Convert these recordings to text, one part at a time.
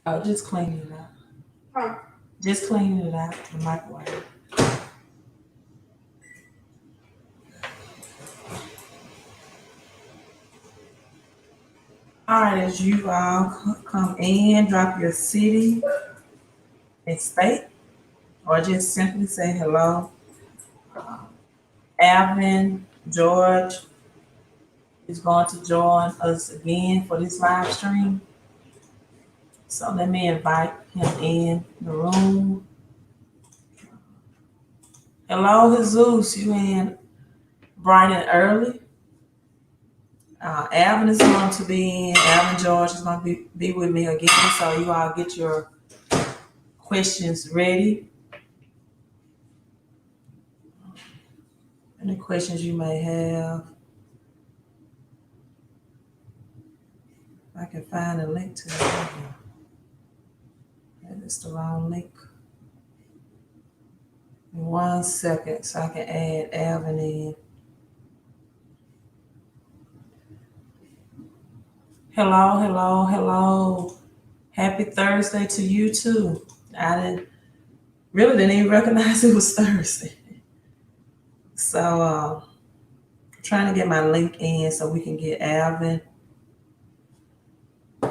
Oh, just cleaning it out. Huh? Just cleaning it out the microwave. All right, as you all come in, drop your city and state, or just simply say hello. Alvin George is going to join us again for this live stream. So let me invite him in the room. Hello, Jesus. You in bright and early. Alvin is going to be in. Alvin George is going to be with me again. So you all get your questions ready. Any questions you may have. I can find a link to it. It's the wrong link. In 1 second, so I can add Alvin in. Hello, hello, hello. Happy Thursday to you too. I didn't even recognize it was Thursday. So trying to get my link in so we can get Alvin.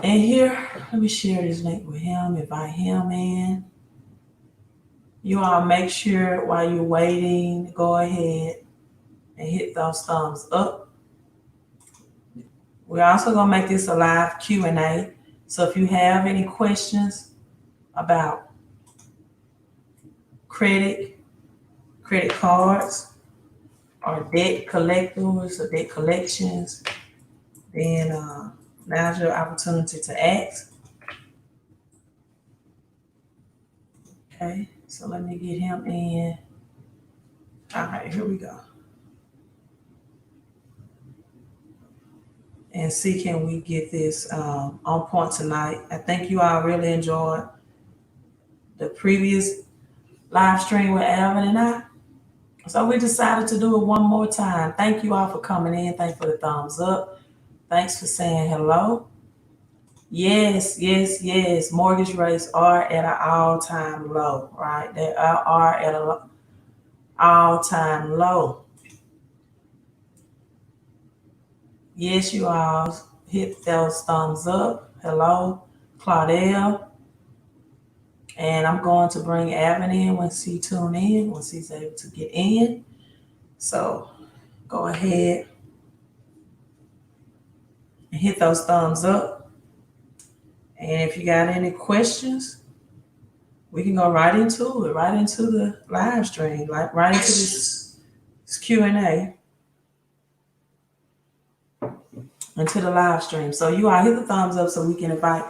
And here, let me share this link with him, invite him in. You all make sure while you're waiting, go ahead and hit those thumbs up. We're also gonna make this a live Q&A. So if you have any questions about credit cards, or debt collectors or debt collections, then now's your opportunity to ask. Okay, so let me get him in. All right, here we go. And see, can we get this on point tonight? I think you all really enjoyed the previous live stream with Alvin and I. So we decided to do it one more time. Thank you all for coming in. Thanks for the thumbs up. Thanks for saying hello. Yes, yes, yes. Mortgage rates are at an all-time low, right? They are at an all-time low. Yes, you all hit those thumbs up. Hello, Claudel. And I'm going to bring Alvin in once he tune in, once he's able to get in. So go ahead and hit those thumbs up. And if you got any questions, we can go right into the live stream, like right into this Q&A, into the live stream. So you all hit the thumbs up so we can invite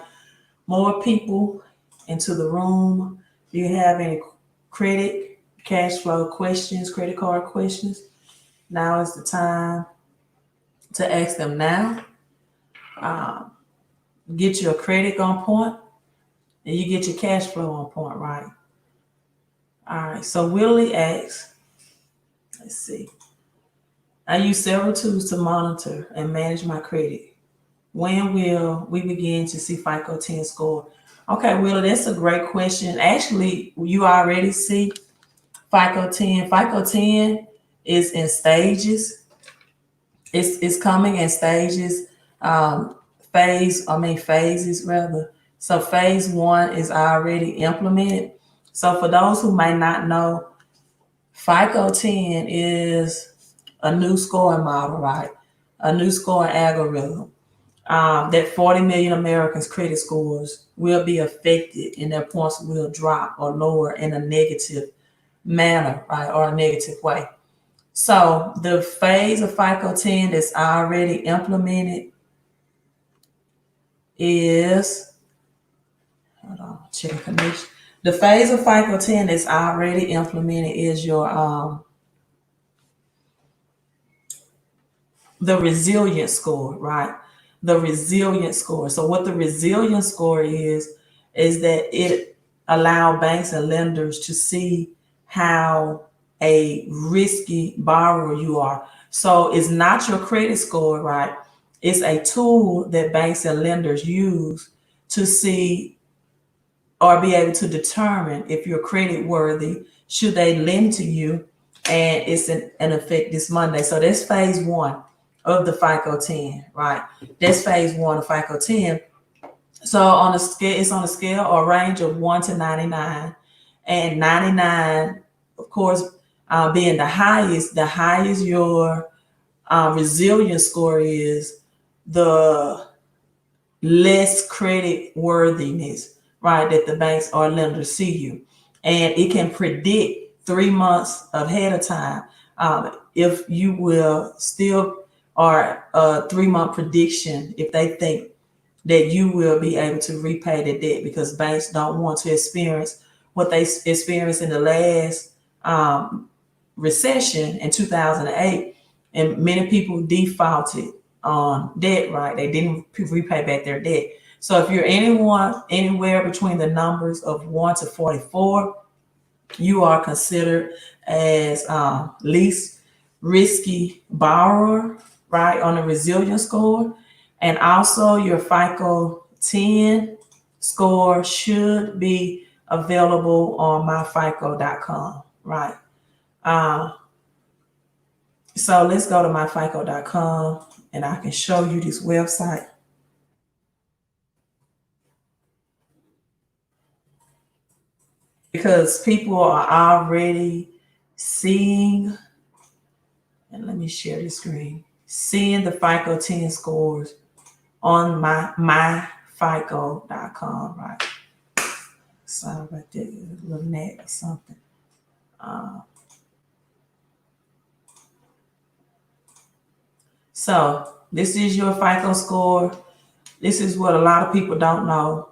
more people into the room. If you have any credit, cash flow questions, credit card questions, now is the time to ask them now. Get your credit on point, and you get your cash flow on point, right? All right, so Willie asks, let's see. I use several tools to monitor and manage my credit. When will we begin to see FICO 10 score? Okay, Willie, that's a great question. Actually, you already see FICO 10. FICO 10 is in stages. It's coming in stages. Phases rather. So phase 1 is already implemented. So for those who might not know, FICO 10 is a new scoring model, right? A new scoring algorithm. That 40 million Americans' credit scores will be affected and their points will drop or lower in a negative manner, right? Or a negative way. So the phase of FICO 10 that's already implemented is, hold on, check connection. The phase of FICO 10 that's already implemented is your the resilience score, right? The resilience score. So what the resilience score is that it allows banks and lenders to see how a risky borrower you are. So it's not your credit score, right? It's a tool that banks and lenders use to see or be able to determine if you're credit worthy, should they lend to you, and it's in effect this Monday. So that's phase one of the FICO 10, right? That's phase one of FICO 10. So on a scale, it's on a scale or range of 1 to 99, and 99, of course, being the highest your resilience score is, the less credit worthiness, right, that the banks or lenders see you. And it can predict 3 months ahead of time if you will still, or a 3 month prediction if they think that you will be able to repay the debt, because banks don't want to experience what they experienced in the last recession in 2008, and many people defaulted on debt, right? They didn't repay back their debt. So if you're anywhere between the numbers of 1 to 44, you are considered as least risky borrower, right, on the resilience score. And also your FICO 10 score should be available on myfico.com, right? So let's go to myfico.com and I can show you this website. Because people are already seeing, and let me share this screen, seeing the FICO 10 scores on myfico.com, right? Sorry about that, a little nag or something. So this is your FICO score. This is what a lot of people don't know,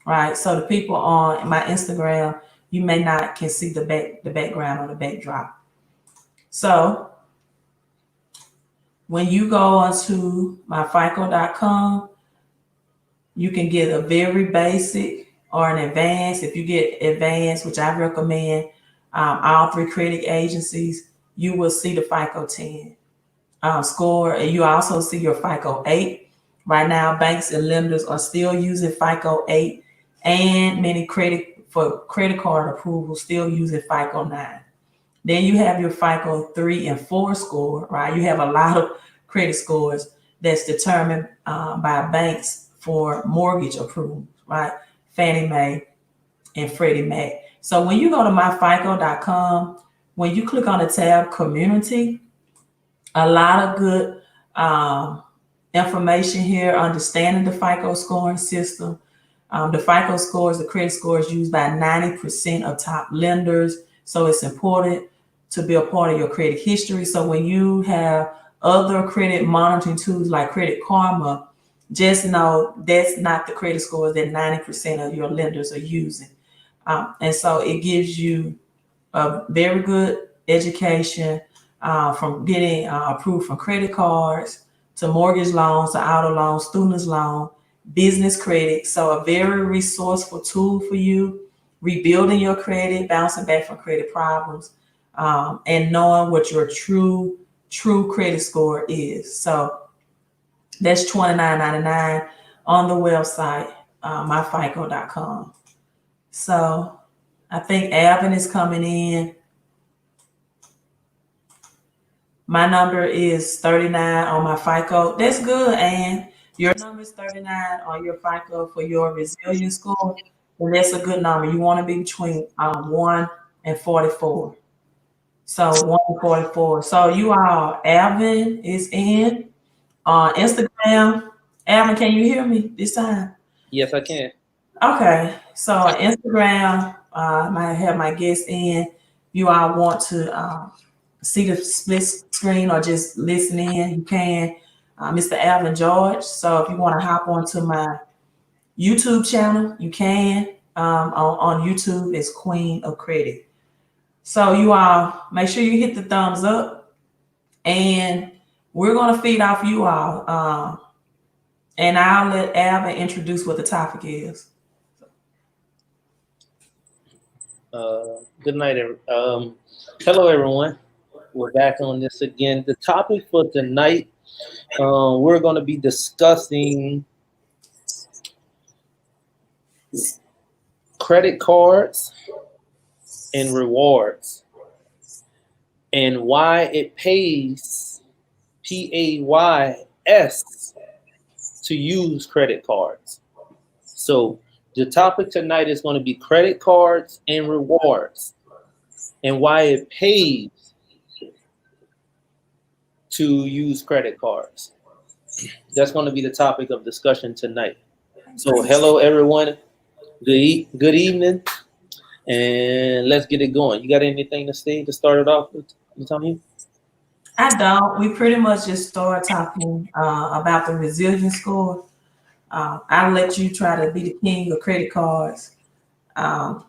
right? So the people on my Instagram, you may not can see the background or the backdrop. So when you go onto myfico.com, you can get a very basic or an advanced. If you get advanced, which I recommend, all three credit agencies, you will see the FICO 10 score, and you also see your FICO 8. Right now, banks and lenders are still using FICO 8, and many credit card approval still using FICO 9. Then you have your FICO 3 and 4 score, right? You have a lot of credit scores that's determined by banks for mortgage approval, right? Fannie Mae and Freddie Mac. So when you go to myfico.com, when you click on the tab community, a lot of good information here, understanding the FICO scoring system. The FICO scores, the credit scores used by 90% of top lenders. So it's important to be a part of your credit history. So when you have other credit monitoring tools like Credit Karma, just know that's not the credit scores that 90% of your lenders are using. And so it gives you a very good education from getting approved from credit cards to mortgage loans to auto loans, students loan, business credit. So a very resourceful tool for you, rebuilding your credit, bouncing back from credit problems, and knowing what your true credit score is. So that's $29.99 on the website, myfico.com. So I think Alvin is coming in. My number is 39 on my FICO. That's good, and your number is 39 on your FICO for your resilience score. And that's a good number. You want to be between 1 and 44. So 1 and 44. So you all, Alvin is in on Instagram. Alvin, can you hear me this time? Yes, I can. Okay. So on Instagram, I might have my guests in. You all want to see the split screen or just listen in, you can. Mr. Alvin George. So if you want to hop onto my YouTube channel, you can. On YouTube, it's Queen of Credit. So you all make sure you hit the thumbs up, and we're gonna feed off you all. And I'll let Alvin introduce what the topic is. Good night, hello everyone. We're back on this again. The topic for tonight, we're going to be discussing credit cards and rewards, and why it PAYS to use credit cards. So the topic tonight is going to be credit cards and rewards, and why it pays to use credit cards. That's going to be the topic of discussion tonight. So hello everyone, good evening, and let's get it going. You got anything to say to start it off with, Tommy? I don't. We pretty much just start talking about the resilience score. I'll let you try to be the king of credit cards. Um,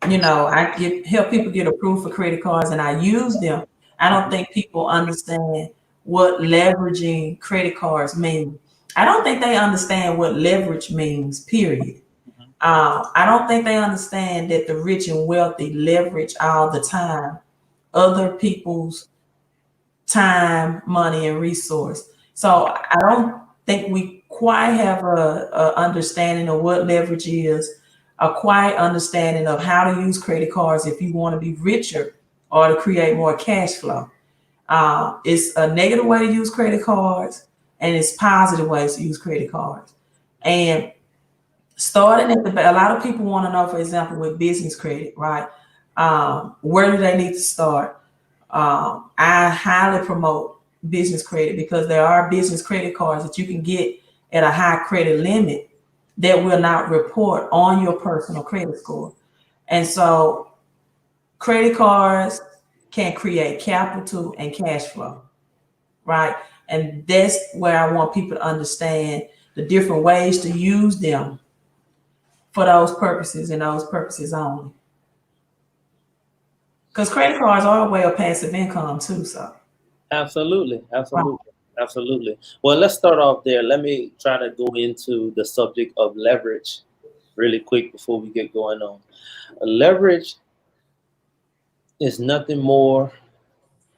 I help people get approved for credit cards, and I use them. I don't think people understand what leveraging credit cards mean. I don't think they understand what leverage means. Period. I don't think they understand that the rich and wealthy leverage all the time other people's time, money, and resource. So I don't think we quite have a understanding of what leverage is, a quiet understanding of how to use credit cards if you want to be richer or to create more cash flow. It's a negative way to use credit cards, and it's positive ways to use credit cards. And starting at a lot of people want to know, for example, with business credit, right? Where do they need to start? I highly promote business credit because there are business credit cards that you can get at a high credit limit that will not report on your personal credit score. And so credit cards can create capital and cash flow, right? And that's where I want people to understand the different ways to use them for those purposes and those purposes only. Because credit cards are a way of passive income too. So Absolutely, absolutely. Well, let's start off there. Let me try to go into the subject of leverage really quick before we get going on. Leverage is nothing more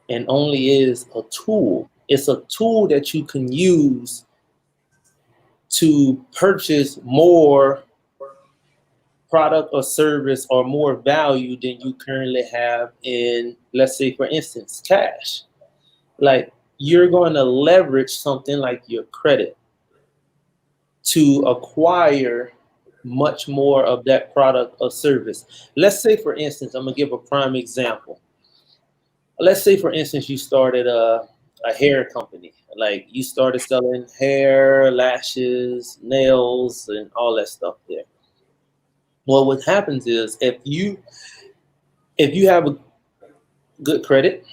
and only is a tool. It's a tool that you can use to purchase more product or service or more value than you currently have in, let's say, for instance, cash. Like you're going to leverage something like your credit to acquire much more of that product or service. Let's say, for instance, I'm going to give a prime example. Let's say, for instance, you started a hair company. Like you started selling hair, lashes, nails, and all that stuff there. Well, what happens is if you have a good credit,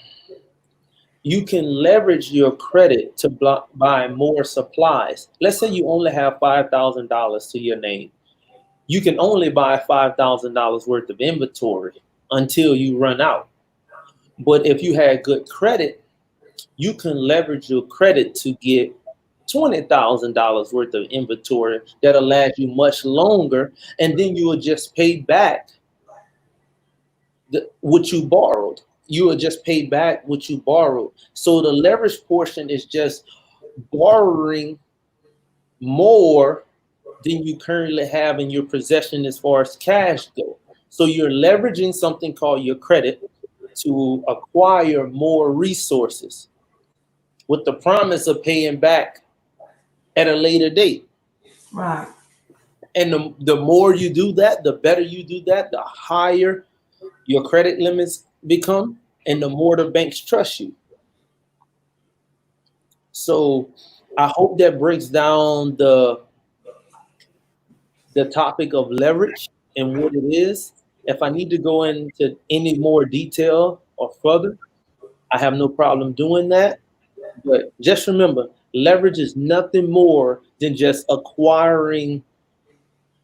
you can leverage your credit to buy more supplies. Let's say you only have $5,000 to your name. You can only buy $5,000 worth of inventory until you run out. But if you had good credit, you can leverage your credit to get $20,000 worth of inventory that'll last you much longer, and then you will just pay back what you borrowed. You will just pay back what you borrowed. So the leverage portion is just borrowing more than you currently have in your possession as far as cash go. So you're leveraging something called your credit to acquire more resources with the promise of paying back at a later date. right, And the more you do that, the better you do that, the higher your credit limits become, and the more the banks trust you. So I hope that breaks down the topic of leverage and what it is. If I need to go into any more detail or further, I have no problem doing that. But just remember, leverage is nothing more than just acquiring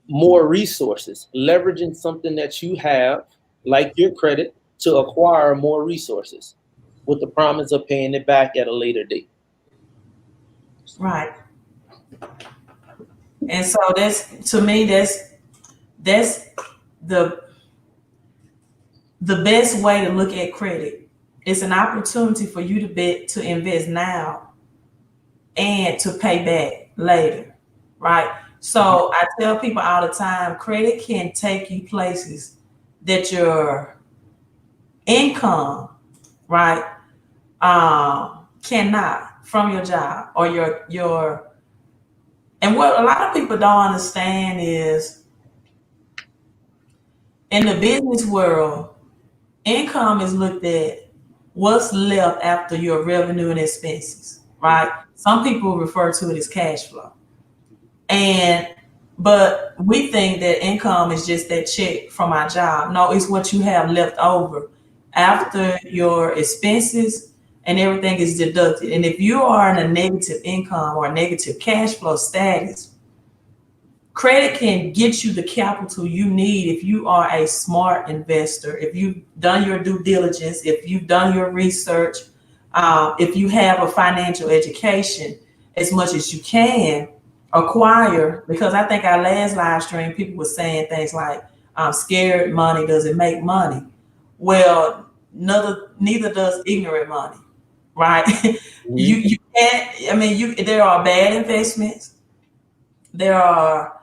more resources, leveraging something that you have, like your credit, to acquire more resources with the promise of paying it back at a later date. right. And so that's, to me, that's the the best way to look at credit. It's an opportunity for you to bet to invest now and to pay back later, right? Mhm. So I tell people all the time, credit can take you places that your income, right, cannot from your job or your. And what a lot of people don't understand is in the business world, income is looked at what's left after your revenue and expenses, right? Some people refer to it as cash flow. And but we think that income is just that check from our job. No, it's what you have left over after your expenses and everything is deducted. And if you are in a negative income or negative cash flow status, credit can get you the capital you need if you are a smart investor, if you've done your due diligence, if you've done your research, if you have a financial education as much as you can acquire. Because I think our last live stream, people were saying things like, scared money doesn't make money. Well, neither does ignorant money, right? you Mhm. you can't. I mean, you there are bad investments, there are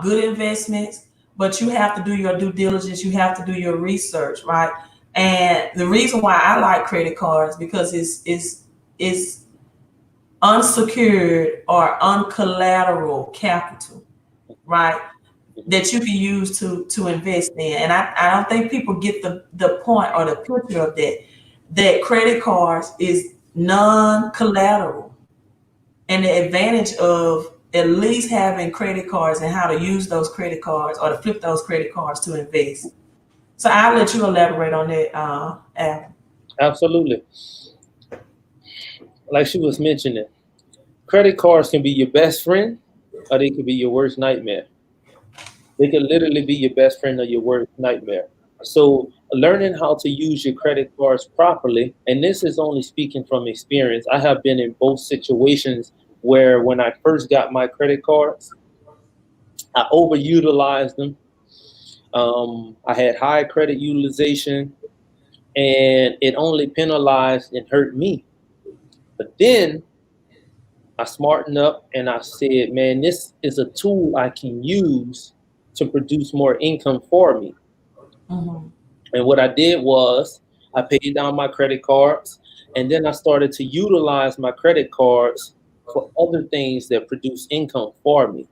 good investments, but you have to do your due diligence. You have to do your research, right? And the reason why I like credit cards because it's unsecured or uncollateral capital, right? That you can use to invest in. And I don't think people get the point or the picture of that. That credit cards is non-collateral, and the advantage of at least having credit cards and how to use those credit cards or to flip those credit cards to invest. So I'll let you elaborate on that, Al. Absolutely. Like she was mentioning, credit cards can be your best friend or they could be your worst nightmare. They can literally be your best friend or your worst nightmare. So, learning how to use your credit cards properly, and this is only speaking from experience. I have been in both situations where when I first got my credit cards, I overutilized them. I had high credit utilization, and it only penalized and hurt me. But then I smartened up and I said, man, this is a tool I can use to produce more income for me. Mm-hmm. And what I did was I paid down my credit cards and then I started to utilize my credit cards for other things that produce income for me,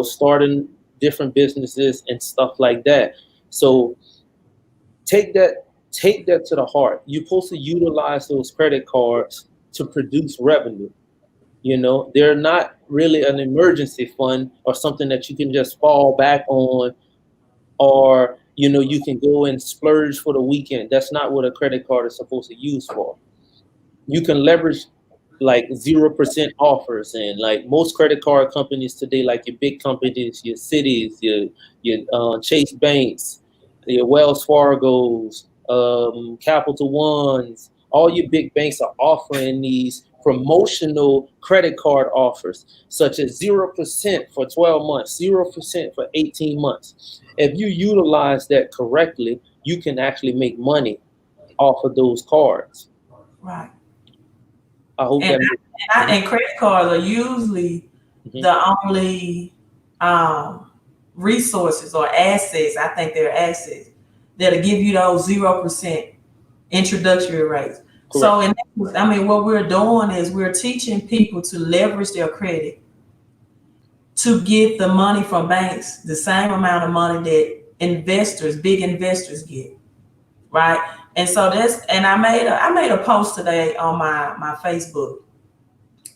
starting different businesses and stuff like that. So take that take that to the heart. You're supposed to utilize those credit cards to produce revenue. They're not really an emergency fund or something that you can just fall back on, or you can go and splurge for the weekend. That's not what a credit card is supposed to use for. You can leverage like 0% offers, and like most credit card companies today, like your big companies, your cities, your Chase banks, your Wells Fargo's, Capital Ones, all your big banks are offering these promotional credit card offers, such as 0% for 12 months, 0% for 18 months. If you utilize that correctly, you can actually make money off of those cards. Right. I hope And that makes. and credit cards are usually Mhm. the only um, resources or assets. I think they're assets that'll give you those 0% introductory rates. Correct. So, I mean, what we're doing is we're teaching people to leverage their credit to get the money from banks, the same amount of money that investors, big investors get, right? And so and I made a post today on my Facebook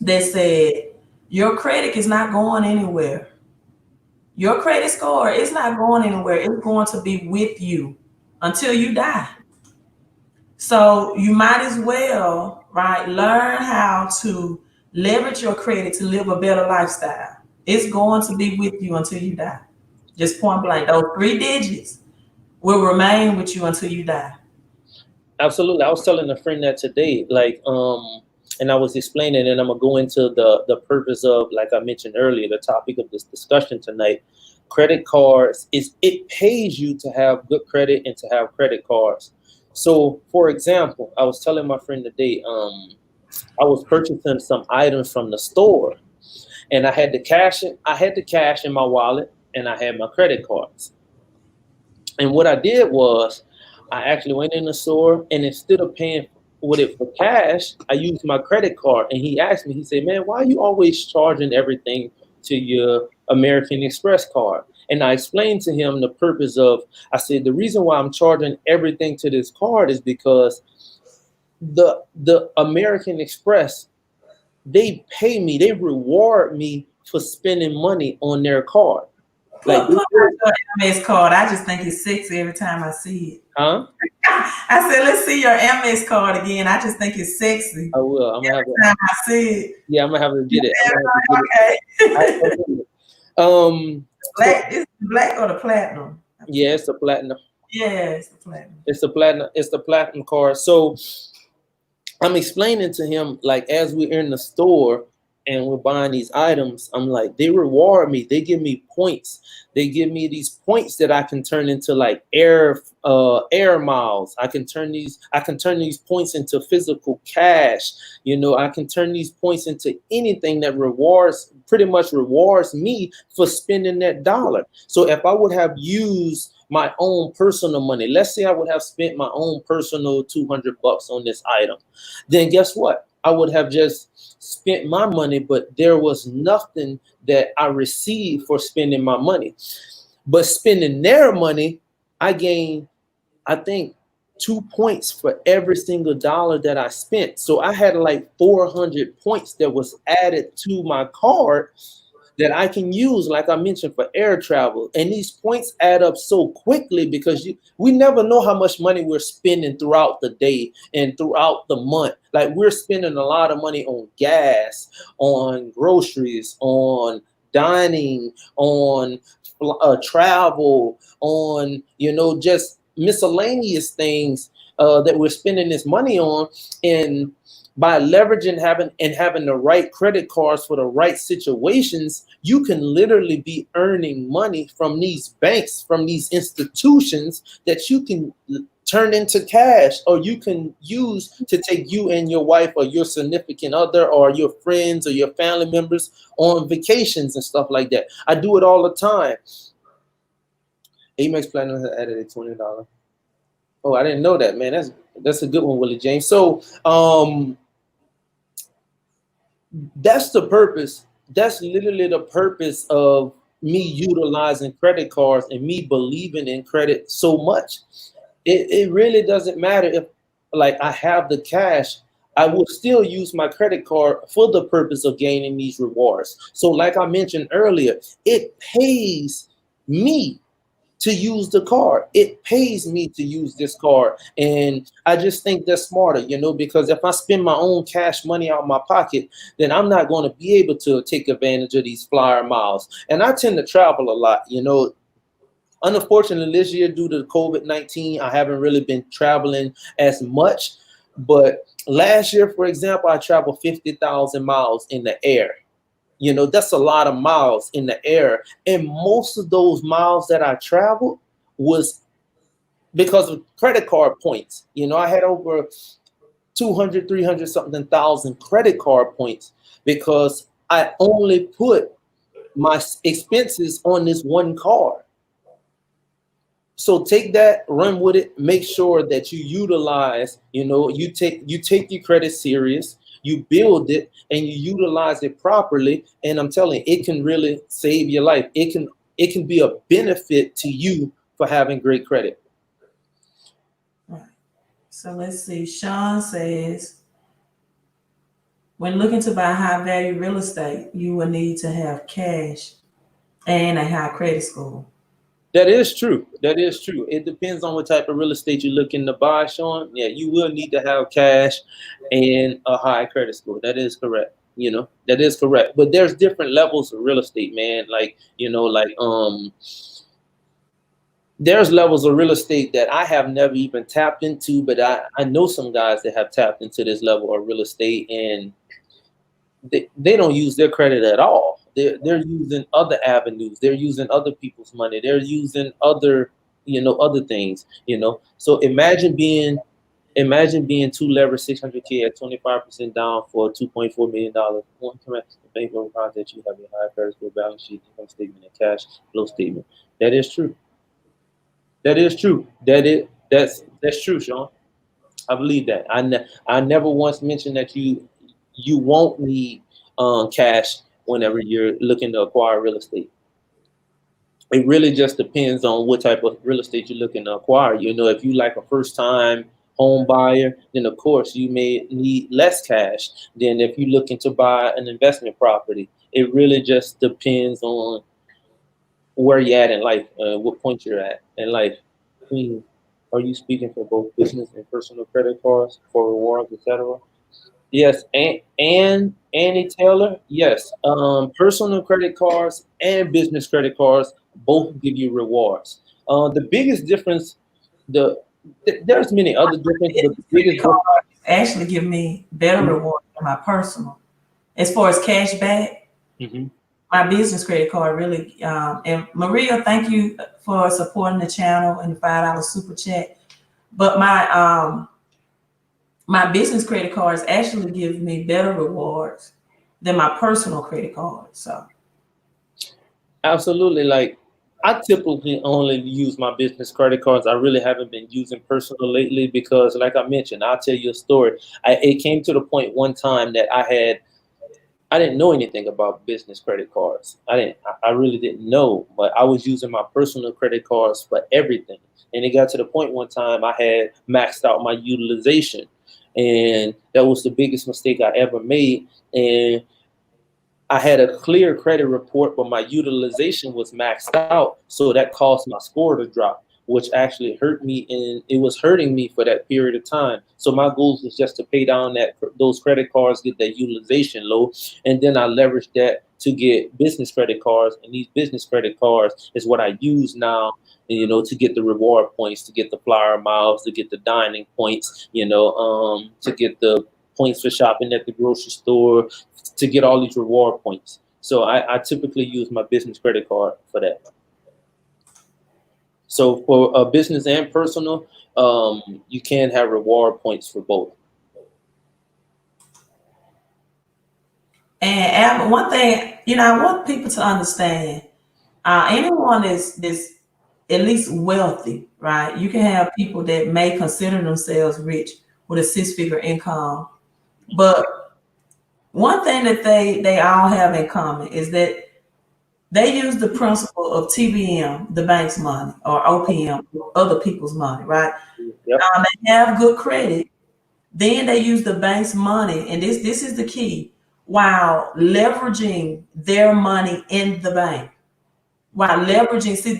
that said, your credit is not going anywhere. Your credit score is not going anywhere. It's going to be with you until you die. So you might as well, right, learn how to leverage your credit to live a better lifestyle. It's going to be with you until you die. Just point blank. Those three digits will remain with you until you die. Absolutely. I was telling a friend that today, like, and I was explaining, and I'm gonna go into the purpose of, like I mentioned earlier, the topic of this discussion tonight. Credit cards it pays you to have good credit and to have credit cards. So, for example, I was telling my friend today, I was purchasing some items from the store, and I had the cash. I had the cash in my wallet, and I had my credit cards. And what I did was, I actually went in the store, and instead of paying with it for cash, I used my credit card. And he asked me, he said, "Man, why are you always charging everything to your American Express card?" And I explained to him the purpose of, I said, the reason why I'm charging everything to this card is because the American Express, they pay me, they reward me for spending money on their card. Like, Put out your MS card. I just think it's sexy every time I see it. huh? I said, let's see your MS card again. I just think it's sexy I will. I'm gonna have every to. time I see it. Yeah, I'm gonna have to get it. I'm Yeah, gonna have to get it. okay. Absolutely. Um. So Black, is the black or the platinum? yeah, it's the platinum. Yeah, it's the platinum. It's the platinum. It's the platinum card. So I'm explaining to him, like, as we're in the store and we're buying these items, I'm like, they reward me. They give me points. They give me these points that I can turn into like air miles. I can turn these points into physical cash. You know, I can turn these points into anything that pretty much rewards me for spending that dollar. So if I would have used my own personal money, let's say I would have spent my own personal $200 on this item, then guess what? I would have just spent my money, but there was nothing that I received for spending my money. But spending their money, I gained, I think, 2 points for every single dollar that I spent. So I had like 400 points that was added to my card that I can use, like I mentioned, for air travel. And these points add up so quickly because we never know how much money we're spending throughout the day and throughout the month. Like, we're spending a lot of money on gas, on groceries, on dining, on travel, on, just miscellaneous things that we're spending this money on. And by leveraging having the right credit cards for the right situations, you can literally be earning money from these banks, from these institutions, that you can turn into cash, or you can use to take you and your wife or your significant other or your friends or your family members on vacations and stuff like that. I do it all the time. Amex Platinum has added a $20. Oh, I didn't know that, man. That's a good one, Willie James. So that's the purpose. That's literally the purpose of me utilizing credit cards and me believing in credit so much. It really doesn't matter if, like, I have the cash. I will still use my credit card for the purpose of gaining these rewards. So like I mentioned earlier, it pays me to use the card. It pays me to use this card. And I just think that's smarter, because if I spend my own cash money out of my pocket, then I'm not going to be able to take advantage of these flyer miles. And I tend to travel a lot, Unfortunately, this year, due to COVID-19, I haven't really been traveling as much. But last year, for example, I traveled 50,000 miles in the air. That's a lot of miles in the air. And most of those miles that I traveled was because of credit card points. I had over 200, 300 something thousand credit card points because I only put my expenses on this one card. So take that, run with it, make sure that you utilize, you take your credit serious, you build it, and you utilize it properly. And I'm telling you, it can really save your life. It can be a benefit to you for having great credit. Right. So let's see. Sean says, when looking to buy high value real estate, you will need to have cash and a high credit score. That is true. That is true. It depends on what type of real estate you're looking to buy, Sean. Yeah, you will need to have cash and a high credit score. That is correct. That is correct. But there's different levels of real estate, man. Like, there's levels of real estate that I have never even tapped into, but I know some guys that have tapped into this level of real estate, and they don't use their credit at all. They're using other avenues. They're using other people's money. They're using other things. So imagine being Imagine being too leveraged 600K at 25% down for $2.4 million. One correct bank requires that you have a high credit score, balance sheet, income statement, and cash flow statement. That is true. That is true. That's true, Sean. I believe that. I never once mentioned that you won't need cash whenever you're looking to acquire real estate. It really just depends on what type of real estate you're looking to acquire. You know, if you like a first time home buyer, then of course you may need less cash than if you're looking to buy an investment property. It really just depends on where you're at in life, what point you're at in life. Queen, are you speaking for both business and personal credit cards for rewards, etc.? Yes, and Annie Taylor. Yes, personal credit cards and business credit cards both give you rewards. The biggest difference, there's many other differences, but the Business biggest credit difference. cards actually give me better reward than my personal. As far as cash back, Mhm. my business credit card really, and Maria, thank you for supporting the channel and the $5 super chat. But my business credit cards actually give me better rewards than my personal credit card. So Absolutely. Like I typically only use my business credit cards. I really haven't been using personal lately because, like I mentioned, I'll tell you a story. It came to the point one time that I didn't know anything about business credit cards. I really didn't know, but I was using my personal credit cards for everything. And it got to the point one time I had maxed out my utilization. And that was the biggest mistake I ever made. And I had a clear credit report, but my utilization was maxed out, so that caused my score to drop, which actually hurt me, and it was hurting me for that period of time. So my goal was just to pay down those credit cards, get that utilization low, and then I leveraged that to get business credit cards, and these business credit cards is what I use now. You know, to get the reward points, to get the flyer miles, to get the dining points, to get the points for shopping at the grocery store, to get all these reward points. So I typically use my business credit card for that. So for business and personal, you can have reward points for both. and one thing, I want people to understand, anyone is at least wealthy, right? You can have people that may consider themselves rich with a six-figure income, but one thing that they all have in common is that they use the principle of TBM, the bank's money, or OPM, other people's money, right? Yep, They have good credit. Then they use the bank's money, and this is the key, while leveraging their money in the bank. While leveraging, see,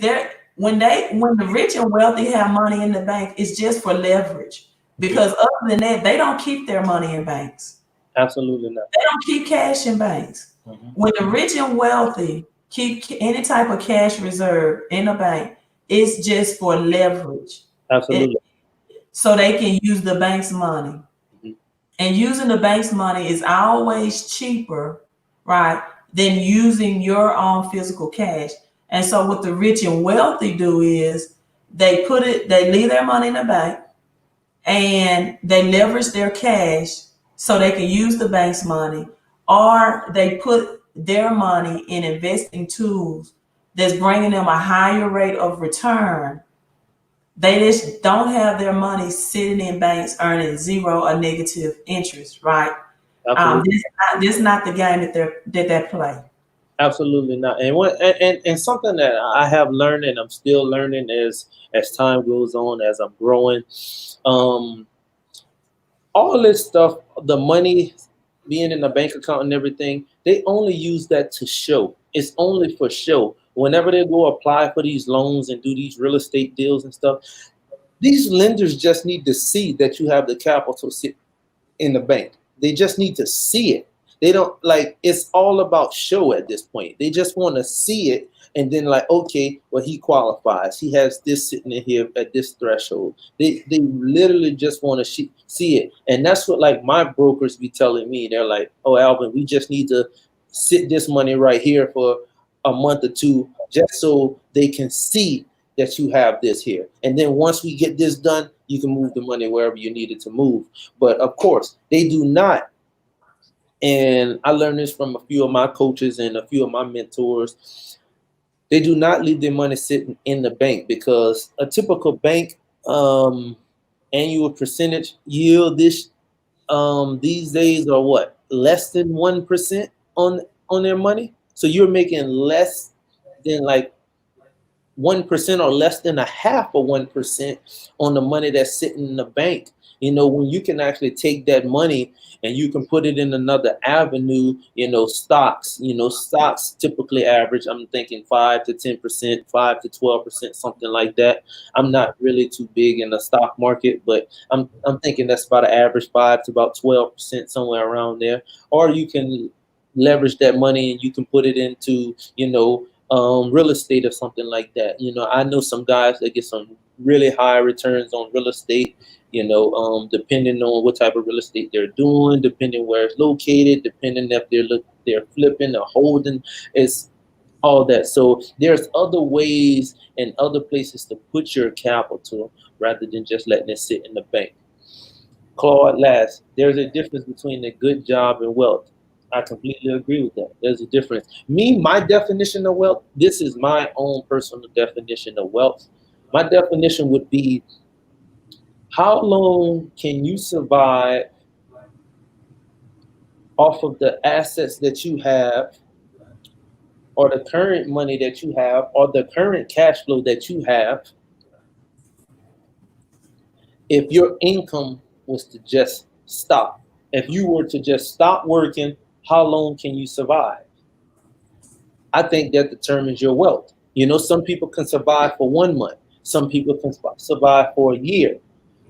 when the rich and wealthy have money in the bank, it's just for leverage. Because other than that, they don't keep their money in banks. absolutely not. They don't keep cash in banks. Hmm. When the rich and wealthy keep any type of cash reserve in a bank, it's just for leverage. It, Absolutely. so they can use the bank's money. Mhm. And using the bank's money is always cheaper, right, than using your own physical cash. And so what the rich and wealthy do is they leave their money in the bank and they leverage their cash so they can use the bank's money, or they put their money in investing tools that's bringing them a higher rate of return. They just don't have their money sitting in banks earning zero or negative interest, right? Absolutely. This not the game that they play. Absolutely not. And something that I have learned and I'm still learning as time goes on, as I'm growing. Um, all this stuff, the money being in the bank account and everything, they only use that to show. It's only for show. Whenever they go apply for these loans and do these real estate deals and stuff, these lenders just need to see that you have the capital sit in the bank. They just need to see it. They don't like it's all about show at this point. They just want to see it and then like, okay, well he qualifies. He has this sitting in here at this threshold. They literally just want to see it. And that's what like my brokers be telling me. They're like, oh Alvin, we just need to sit this money right here for a month or two just so they can see that you have this here. And then once we get this done, You can move the money wherever you need it to move. But of course, they do not. And I learned this from a few of my coaches and a few of my mentors. They do not leave their money sitting in the bank, because a typical bank annual percentage yield these days are what, less than 1% on their money. So you're making less than like 1% or less than a half of 1% on the money that's sitting in the bank. When you can actually take that money and you can put it in another avenue, stocks. Stocks typically average, I'm thinking 5 to 10%, 5 to 12%, something like that. I'm not really too big in the stock market, but I'm thinking that's about an average 5 to about 12%, somewhere around there. Or you can leverage that money and you can put it into, real estate or something like that. I know some guys that get some really high returns on real estate, depending on what type of real estate they're doing, depending where it's located, depending if they're flipping or holding, it's all that. So there's other ways and other places to put your capital rather than just letting it sit in the bank. Claude, last, there's a difference between a good job and wealth. I completely agree with that. There's a difference. My definition of wealth, this is my own personal definition of wealth. My definition would be, how long can you survive off of the assets that you have, or the current money that you have, or the current cash flow that you have, if your income was to just stop? If you were to just stop working, how long can you survive? I think that determines your wealth. Some people can survive for 1 month. Some people can survive for a year.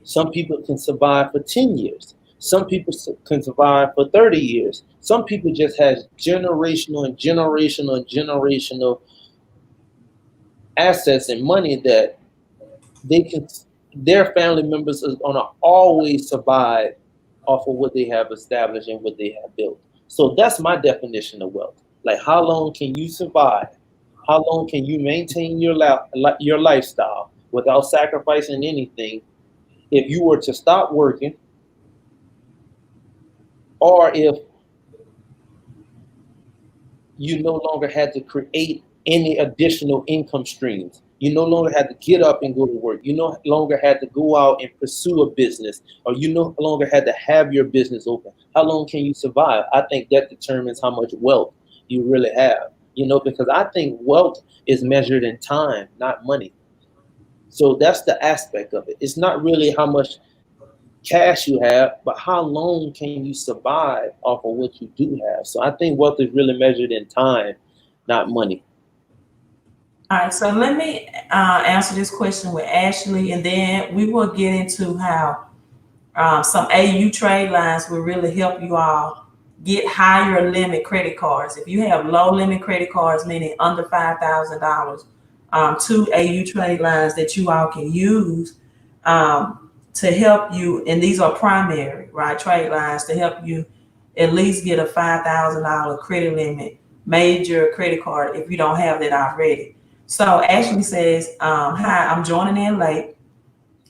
Some people can survive for 10 years. Some people can survive for 30 years. Some people just have generational and generational and generational assets and money that their family members are going to always survive off of what they have established and what they have built. So that's my definition of wealth. Like, how long can you survive? How long can you maintain your lifestyle without sacrificing anything if you were to stop working, or if you no longer had to create any additional income streams? You no longer had to get up and go to work. You no longer had to go out and pursue a business, or you no longer had to have your business open. How long can you survive? I think that determines how much wealth you really have, because I think wealth is measured in time, not money. So that's the aspect of it. It's not really how much cash you have, but how long can you survive off of what you do have? So I think wealth is really measured in time, not money. All right, so let me answer this question with Ashley, and then we will get into how some AU trade lines will really help you all get higher limit credit cards. If you have low limit credit cards, meaning under $5,000, two AU trade lines that you all can use to help you, and these are primary, right, trade lines to help you at least get a $5,000 credit limit, major credit card if you don't have that already. So Ashley says, hi, I'm joining in late.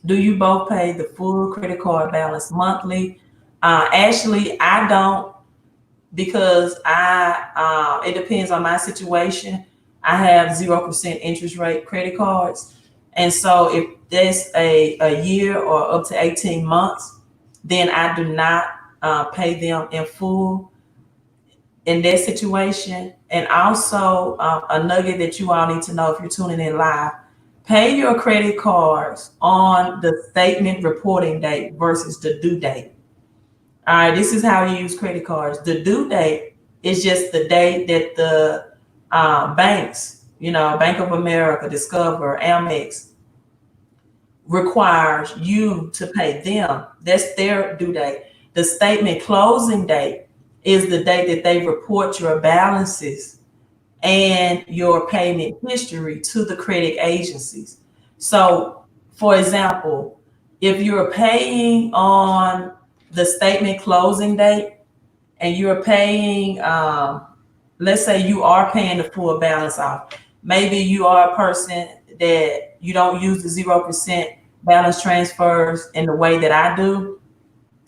Do you both pay the full credit card balance monthly? Ashley, I don't, because it depends on my situation. I have 0% interest rate credit cards. And so if there's a year or up to 18 months, then I do not pay them in full in that situation. And also a nugget that you all need to know if you're tuning in live, pay your credit cards on the statement reporting date versus the due date. All right, this is how you use credit cards. The due date is just the date that the banks, Bank of America, Discover, Amex, requires you to pay them. That's their due date. The statement closing date is the date that they report your balances and your payment history to the credit agencies. So, for example, if you're paying on the statement closing date and you're paying, let's say you are paying the full balance off. Maybe you are a person that you don't use the 0% balance transfers in the way that I do,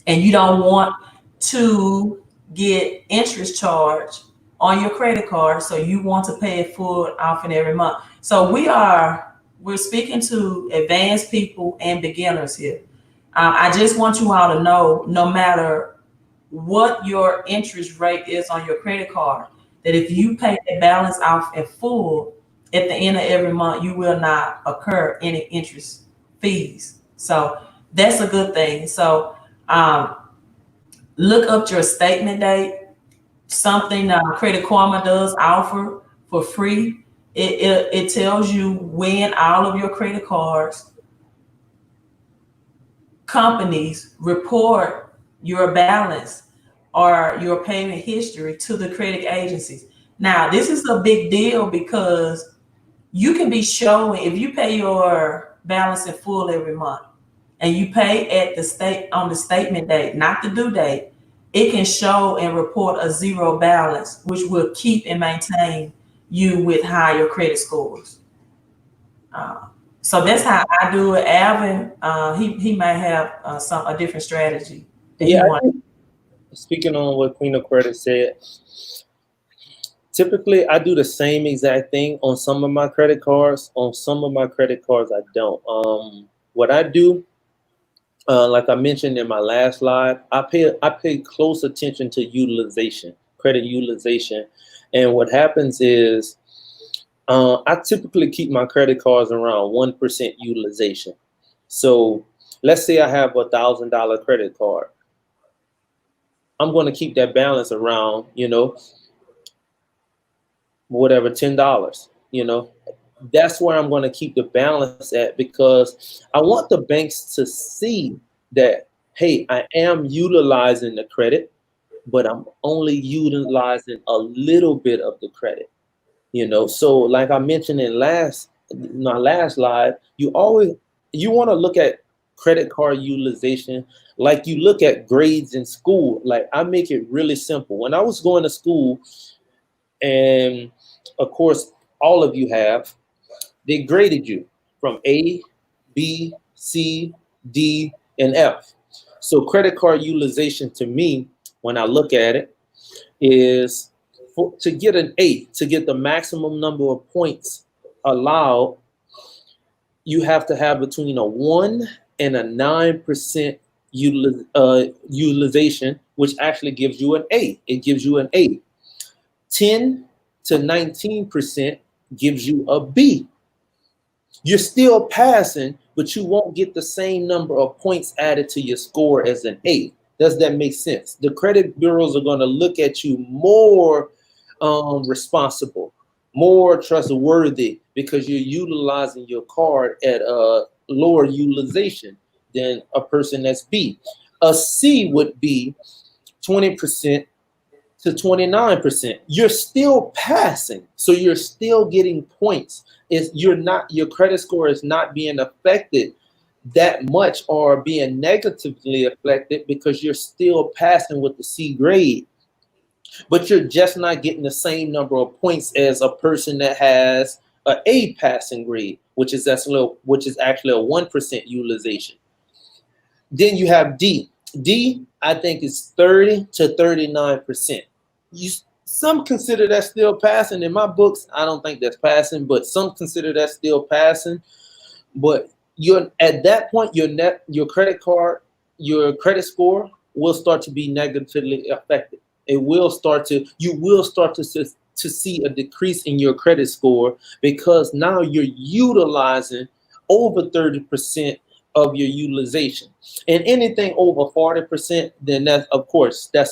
and you don't want to get interest charged on your credit card, so you want to pay it full often every month. So we're speaking to advanced people and beginners here. I just want you all to know, no matter what your interest rate is on your credit card, that if you pay the balance off in full at the end of every month, you will not incur any interest fees. So that's a good thing. So um, look up your statement date. Something Credit Karma does offer for free. It tells you when all of your credit cards companies report your balance or your payment history to the credit agencies. Now, this is a big deal because you can be showing, if you pay your balance in full every month and you pay at the state on the statement date, not the due date, it can show and report a zero balance, which will keep and maintain you with higher credit scores. Uh, so that's how I do it. Alvin, he might have a different strategy that he Yeah, wants. speaking on what Queen of Credit said, typically I do the same exact thing on some of my credit cards. On some of my credit cards, I don't. What I do, like I mentioned in my last slide, I pay close attention to utilization, credit utilization, and what happens is I typically keep my credit cards around 1% utilization. So let's say I have $1,000 credit card. I'm going to keep that balance around, whatever, $10. That's where I'm going to keep the balance at, because I want the banks to see that, hey, I am utilizing the credit, but I'm only utilizing a little bit of the credit. So like I mentioned in my last slide, you want to look at credit card utilization like you look at grades in school. Like, I make it really simple. When I was going to school, and of course all of you have, they graded you from A, B, C, D, and F. So credit card utilization, to me, when I look at it, is to get an 8, to get the maximum number of points allowed, you have to have between a 1 and a 9% utilization, which actually gives you an A. It gives you an A. 10 to 19% gives you a B. You're still passing, but you won't get the same number of points added to your score as an A. Does that make sense? The credit bureaus are going to look at you more responsible, more trustworthy, because you're utilizing your card at a lower utilization than a person that's B. A C would be 20% to 29%. You're still passing, so you're still getting points. Your credit score is not being affected that much or being negatively affected, because you're still passing with the C grade, but you're just not getting the same number of points as a person that has a A passing grade, which is actually a 1% utilization. Then you have D. D, I think, is 30 to 39%. Some consider that still passing. In my books, I don't think that's passing, but some consider that still passing. But you're at that point, your credit card, your credit score will start to be negatively affected. You will start to see a decrease in your credit score, because now you're utilizing over 30% of your utilization. And anything over 40%, then that's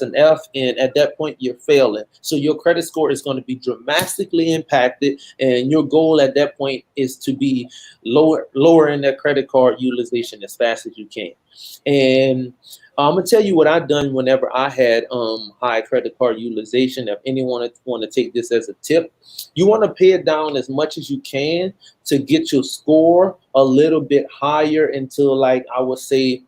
an F, and at that point you're failing. So your credit score is going to be dramatically impacted, and your goal at that point is to be lowering that credit card utilization as fast as you can. And I'm gonna tell you what I've done whenever I had high credit card utilization. If anyone want to take this as a tip, you want to pay it down as much as you can to get your score a little bit higher, until, like, I would say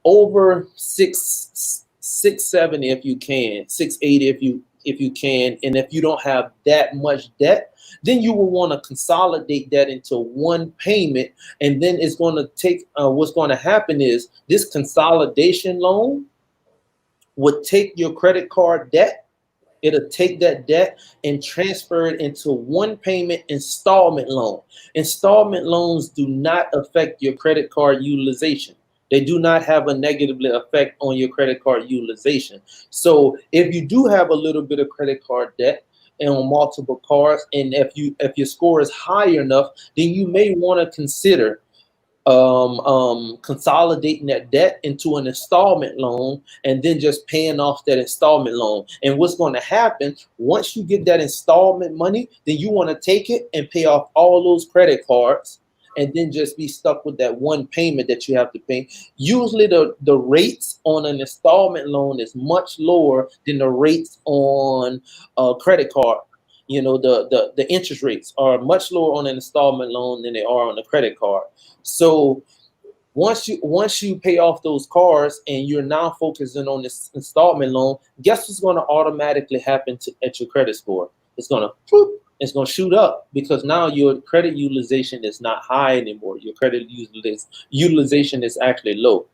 over 670 if you can, 680 if you can. And if you don't have that much debt, then you will want to consolidate that into one payment. And then it's going to take, what's going to happen is this consolidation loan would take your credit card debt. It'll take that debt and transfer it into one payment installment loan. Installment loans do not affect your credit card utilization. They do not have a negatively effect on your credit card utilization. So if you do have a little bit of credit card debt and on multiple cards, and if your score is high enough, then you may want to consider consolidating that debt into an installment loan and then just paying off that installment loan. And what's going to happen once you get that installment money, then you want to take it and pay off all those credit cards and then just be stuck with that one payment that you have to pay. Usually the rates on an installment loan is much lower than the rates on a credit card. You know, the interest rates are much lower on an installment loan than they are on a credit card. So once you pay off those cards and you're now focusing on this installment loan, guess what's going to automatically happen at your credit score? It's going to shoot up because now your credit utilization is not high anymore. Your credit utilization is actually low.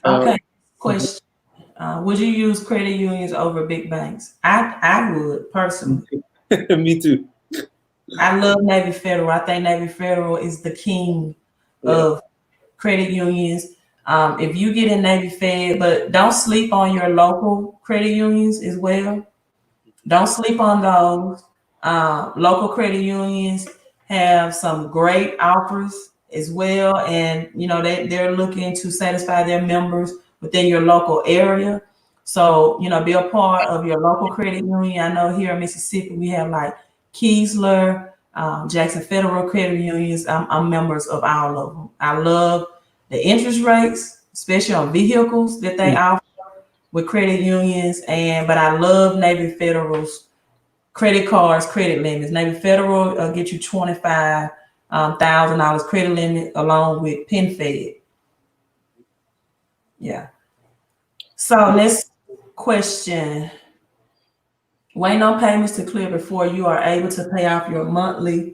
Okay. Question. Would you use credit unions over big banks? I would personally. Me too. I love Navy Federal. I think Navy Federal is the king of credit unions. If you get in Navy Fed, but don't sleep on your local credit unions as well. Don't sleep on those. Local credit unions have some great offers as well, and you know they're looking to satisfy their members within your local area. So you know, be a part of your local credit union. I know here in Mississippi we have like Keesler, Jackson Federal Credit Unions. I'm members of all of them. I love the interest rates, especially on vehicles that they offer with credit unions, but I love Navy Federal's credit cards, credit limits. Navy Federal get you $25,000 credit limit along with PenFed. Yeah. So next question. Waiting on payments to clear before you are able to pay off your monthly.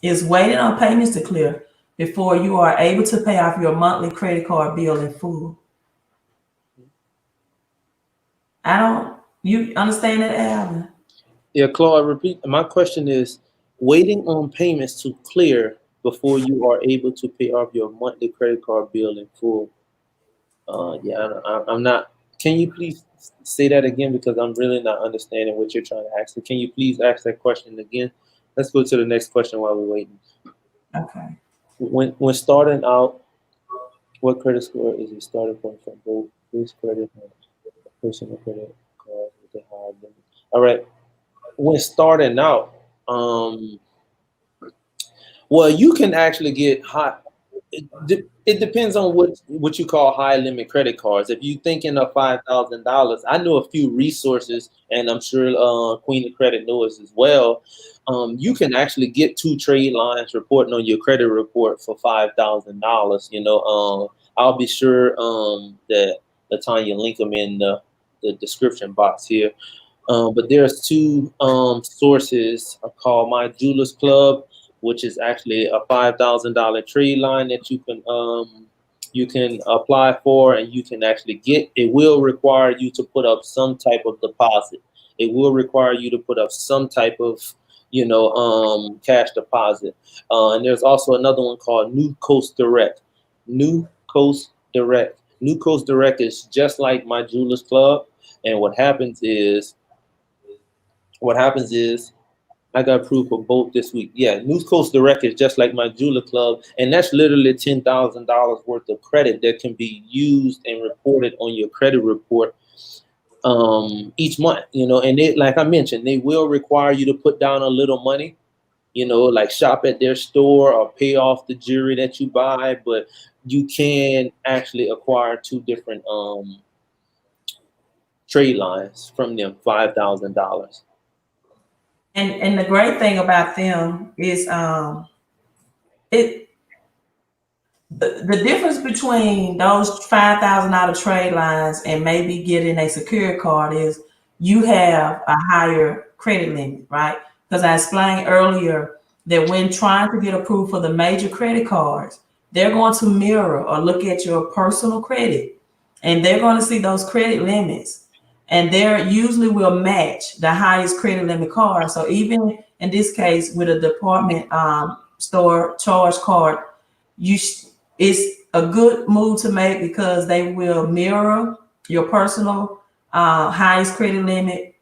Is waiting on payments to clear before you are able to pay off your monthly credit card bill in full. You understand that, Alvin? Yeah, Claude, repeat. My question is waiting on payments to clear before you are able to pay off your monthly credit card bill in full. I'm not. Can you please say that again? Because I'm really not understanding what you're trying to ask. So can you please ask that question again? Let's go to the next question while we're waiting. Okay. When starting out, what credit score is it starting from both base credit and personal credit cards with a high limit? All right. When starting out, well, you can actually get high. It depends on what you call high limit credit cards. If you're thinking of $5,000, I know a few resources, and I'm sure Queen of Credit knows as well. You can actually get 2 trade lines reporting on your credit report for $5,000. You know, I'll be sure that Latanya link them in the description box here. But there's 2 sources called My Jewelers Club, which is actually a $5,000 trade line that you can apply for, and you can actually get. It will require you to put up some type of deposit. It will require you to put up some type of cash deposit. And there's also another one called New Coast Direct. New Coast Direct. New Coast Direct is just like My Jewelers Club, and what happens is I got approved for both this week. Yeah, New Coast Direct is just like My Jeweler Club, and that's literally $10,000 worth of credit that can be used and reported on your credit report each month. You know, and they, like I mentioned, they will require you to put down a little money. You know, like shop at their store or pay off the jewelry that you buy, but you can actually acquire 2 different trade lines from them, $5,000. And the great thing about them is it the difference between those $5,000 trade lines and maybe getting a secured card is you have a higher credit limit, right? Because I explained earlier that when trying to get approved for the major credit cards, they're going to mirror or look at your personal credit, and they're going to see those credit limits, and they usually will match the highest credit limit card. So even in this case with a department store charge card, you it's a good move to make because they will mirror your personal highest credit limit.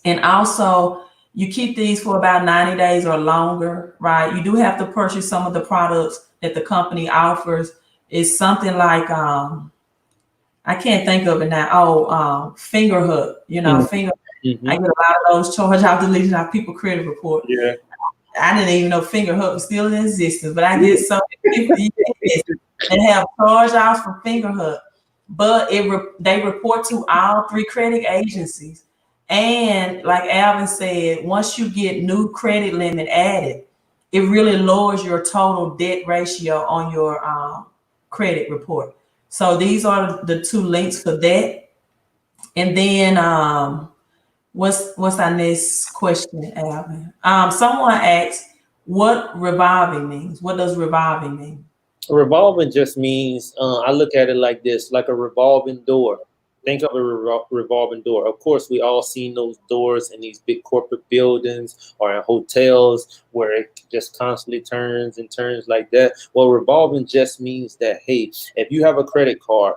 And also, you keep these for about 90 days or longer, right? You do have to purchase some of the products that the company offers. It's something like I can't think of it now. Oh, finger hook, finger. I get a lot of those charge out deletion out people credit report. Yeah. I didn't even know finger hook was still in existence, but I get so many people that have charge outs for finger hook. But they report to all three credit agencies. And like Alvin said, once you get new credit limit added, it really lowers your total debt ratio on your credit report. So these are the two links for that. And then what's our next question, Alvin? Someone asked what revolving means. What does revolving mean? Revolving just means, I look at it like this, like a revolving door. Think of a revolving door. Of course, we all seen those doors in these big corporate buildings or in hotels where it just constantly turns and turns like that. Well, revolving just means that, hey, if you have a credit card,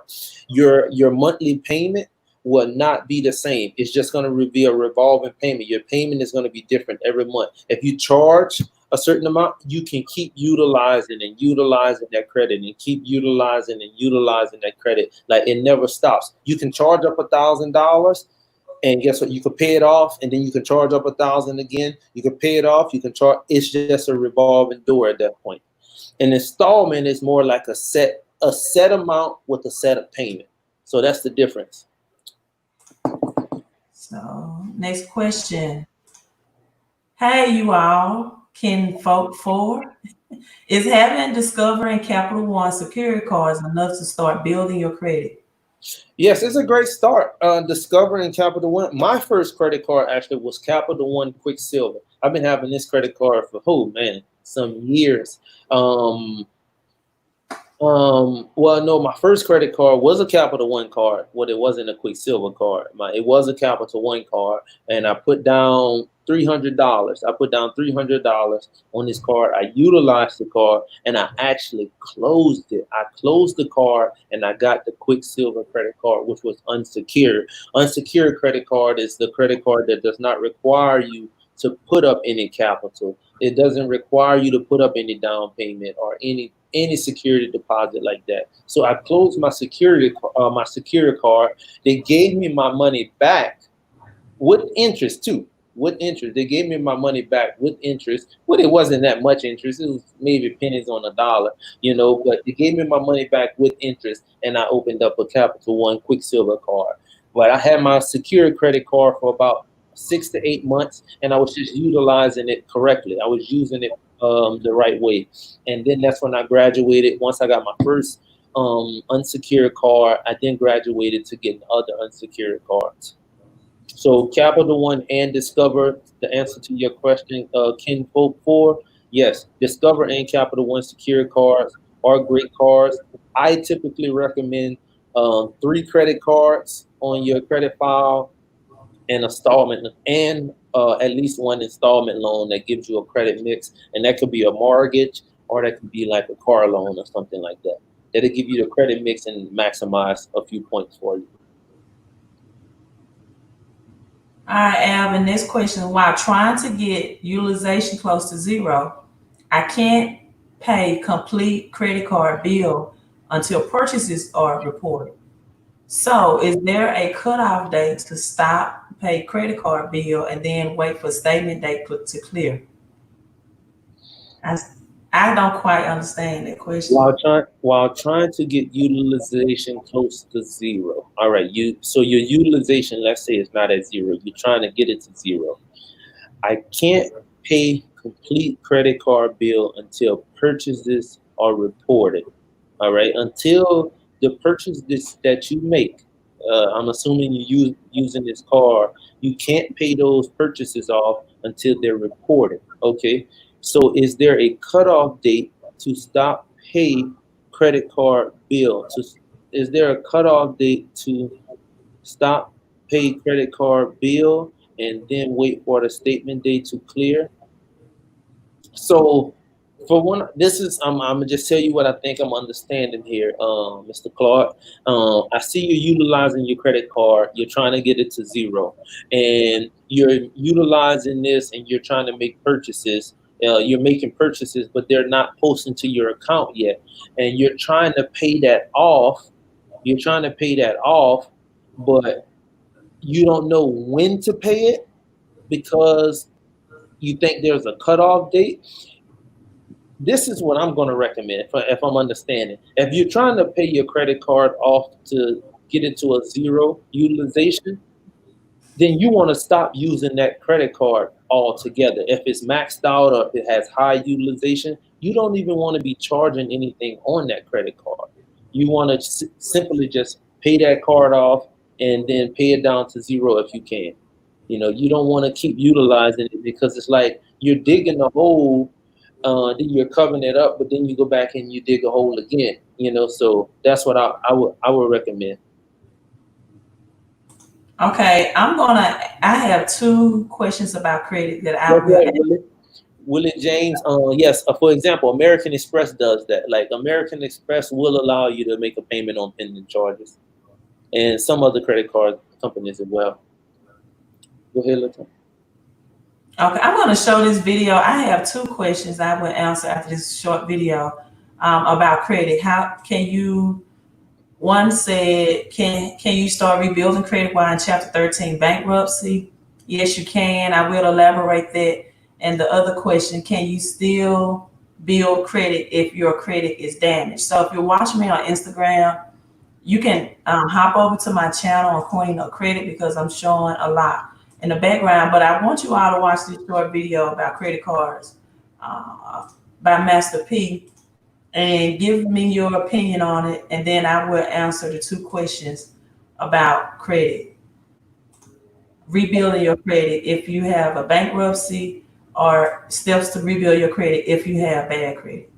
your monthly payment will not be the same. It's just going to be a revolving payment. Your payment is going to be different every month. If you charge a certain amount, you can keep utilizing and utilizing that credit and keep utilizing and utilizing that credit. Like it never stops. You can charge up $1,000 and guess what? You can pay it off and then you can charge up 1,000 again. You can pay it off. You can charge. It's just a revolving door at that point. An installment is more like a set amount with a set of payment. So that's the difference. So next question. Hey, you all, can vote for? Is having Discover and Capital One security cards enough to start building your credit? Yes, it's a great start. Discovering Capital One. My first credit card actually was Capital One Quicksilver. I've been having this credit card for some years. Well, no, my first credit card was a Capital One card. Well, it wasn't a Quicksilver card. It was a Capital One card, and I put down $300. I put down $300 on this card. I utilized the card, and I actually closed it. I closed the card, and I got the Quicksilver credit card, which was unsecured. Unsecured credit card is the credit card that does not require you to put up any capital. It doesn't require you to put up any down payment or any security deposit like that. So I closed my security card. They gave me my money back with interest too. With interest, they gave me my money back with interest. But it wasn't that much interest. It was maybe pennies on a dollar, But they gave me my money back with interest, and I opened up a Capital One Quicksilver card. But I had my secured credit card for about 6 to 8 months, and I was just utilizing it correctly. I was using it the right way. And then that's when I graduated. Once I got my first unsecured card, I then graduated to getting other unsecured cards. So Capital One and Discover, the answer to your question, can vote for. Yes, Discover and Capital One secured cards are great cards. I typically recommend 3 credit cards on your credit file and installment and at least one installment loan that gives you a credit mix, and that could be a mortgage or that could be like a car loan or something like that. That'll give you the credit mix and maximize a few points for you. All right, Alvin, next question. While trying to get utilization close to zero, I can't pay complete credit card bill until purchases are reported. So is there a cutoff date to stop pay credit card bill and then wait for statement date to clear? I, I don't quite understand that question. While trying to get utilization close to zero. All right, so your utilization, let's say, is not at zero. You're trying to get it to zero. I can't pay complete credit card bill until purchases are reported. All right, until the purchases that you make, I'm assuming using this car, you can't pay those purchases off until they're reported. Okay, so is there a cutoff date to stop pay credit card bill? Is there a cutoff date to stop pay credit card bill and then wait for the statement date to clear? So for one, this is I'm gonna just tell you what I think I'm understanding here, Mr. Clark. I see you utilizing your credit card. You're trying to get it to zero, and you're utilizing this, and you're trying to make purchases. You're making purchases, but they're not posting to your account yet, and you're trying to pay that off. You're trying to pay that off, but you don't know when to pay it because you think there's a cutoff date. This is what I'm going to recommend if I'm understanding. If you're trying to pay your credit card off to get into a zero utilization, then you want to stop using that credit card altogether. If it's maxed out or if it has high utilization, you don't even want to be charging anything on that credit card. You want to simply just pay that card off and then pay it down to zero if you can. You don't want to keep utilizing it because it's like you're digging a hole, then you're covering it up, but then you go back and you dig a hole again. So that's what I would recommend. Okay, I have two questions about credit that I That's will right, ask. Willie James. Yes. For example, American Express does that. Like American Express will allow you to make a payment on pending charges, and some other credit card companies as well. Go ahead, Latonya. Okay, I'm going to show this video. I have two questions I will answer after this short video about credit. How can you? One said, can you start rebuilding credit while in Chapter 13 bankruptcy? Yes, you can. I will elaborate that. And the other question, can you still build credit if your credit is damaged? So if you're watching me on Instagram, you can hop over to my channel on Queen of Credit because I'm showing a lot in the background. But I want you all to watch this short video about credit cards by Master P and give me your opinion on it, and then I will answer the two questions about credit. Rebuilding your credit if you have a bankruptcy, or steps to rebuild your credit if you have bad credit.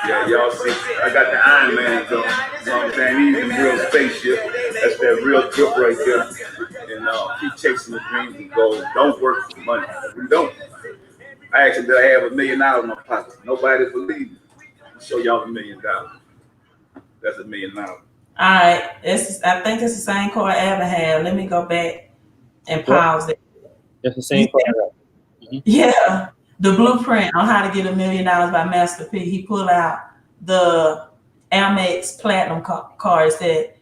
Yeah, y'all see, I got the Iron Man going. You know what I'm saying? He's in real spaceship. That's that real trip right there. And keep chasing the dreams and goals. Don't work for money. We don't. I actually did. I have $1 million in my pocket. Nobody believes me. I'll show y'all $1 million. That's $1 million. All right, I think it's the same card I ever had. Let me go back and Yep, pause it. it's the same card. Yeah, the blueprint on how to get $1 million by Master P. He pulled out the Amex Platinum cards that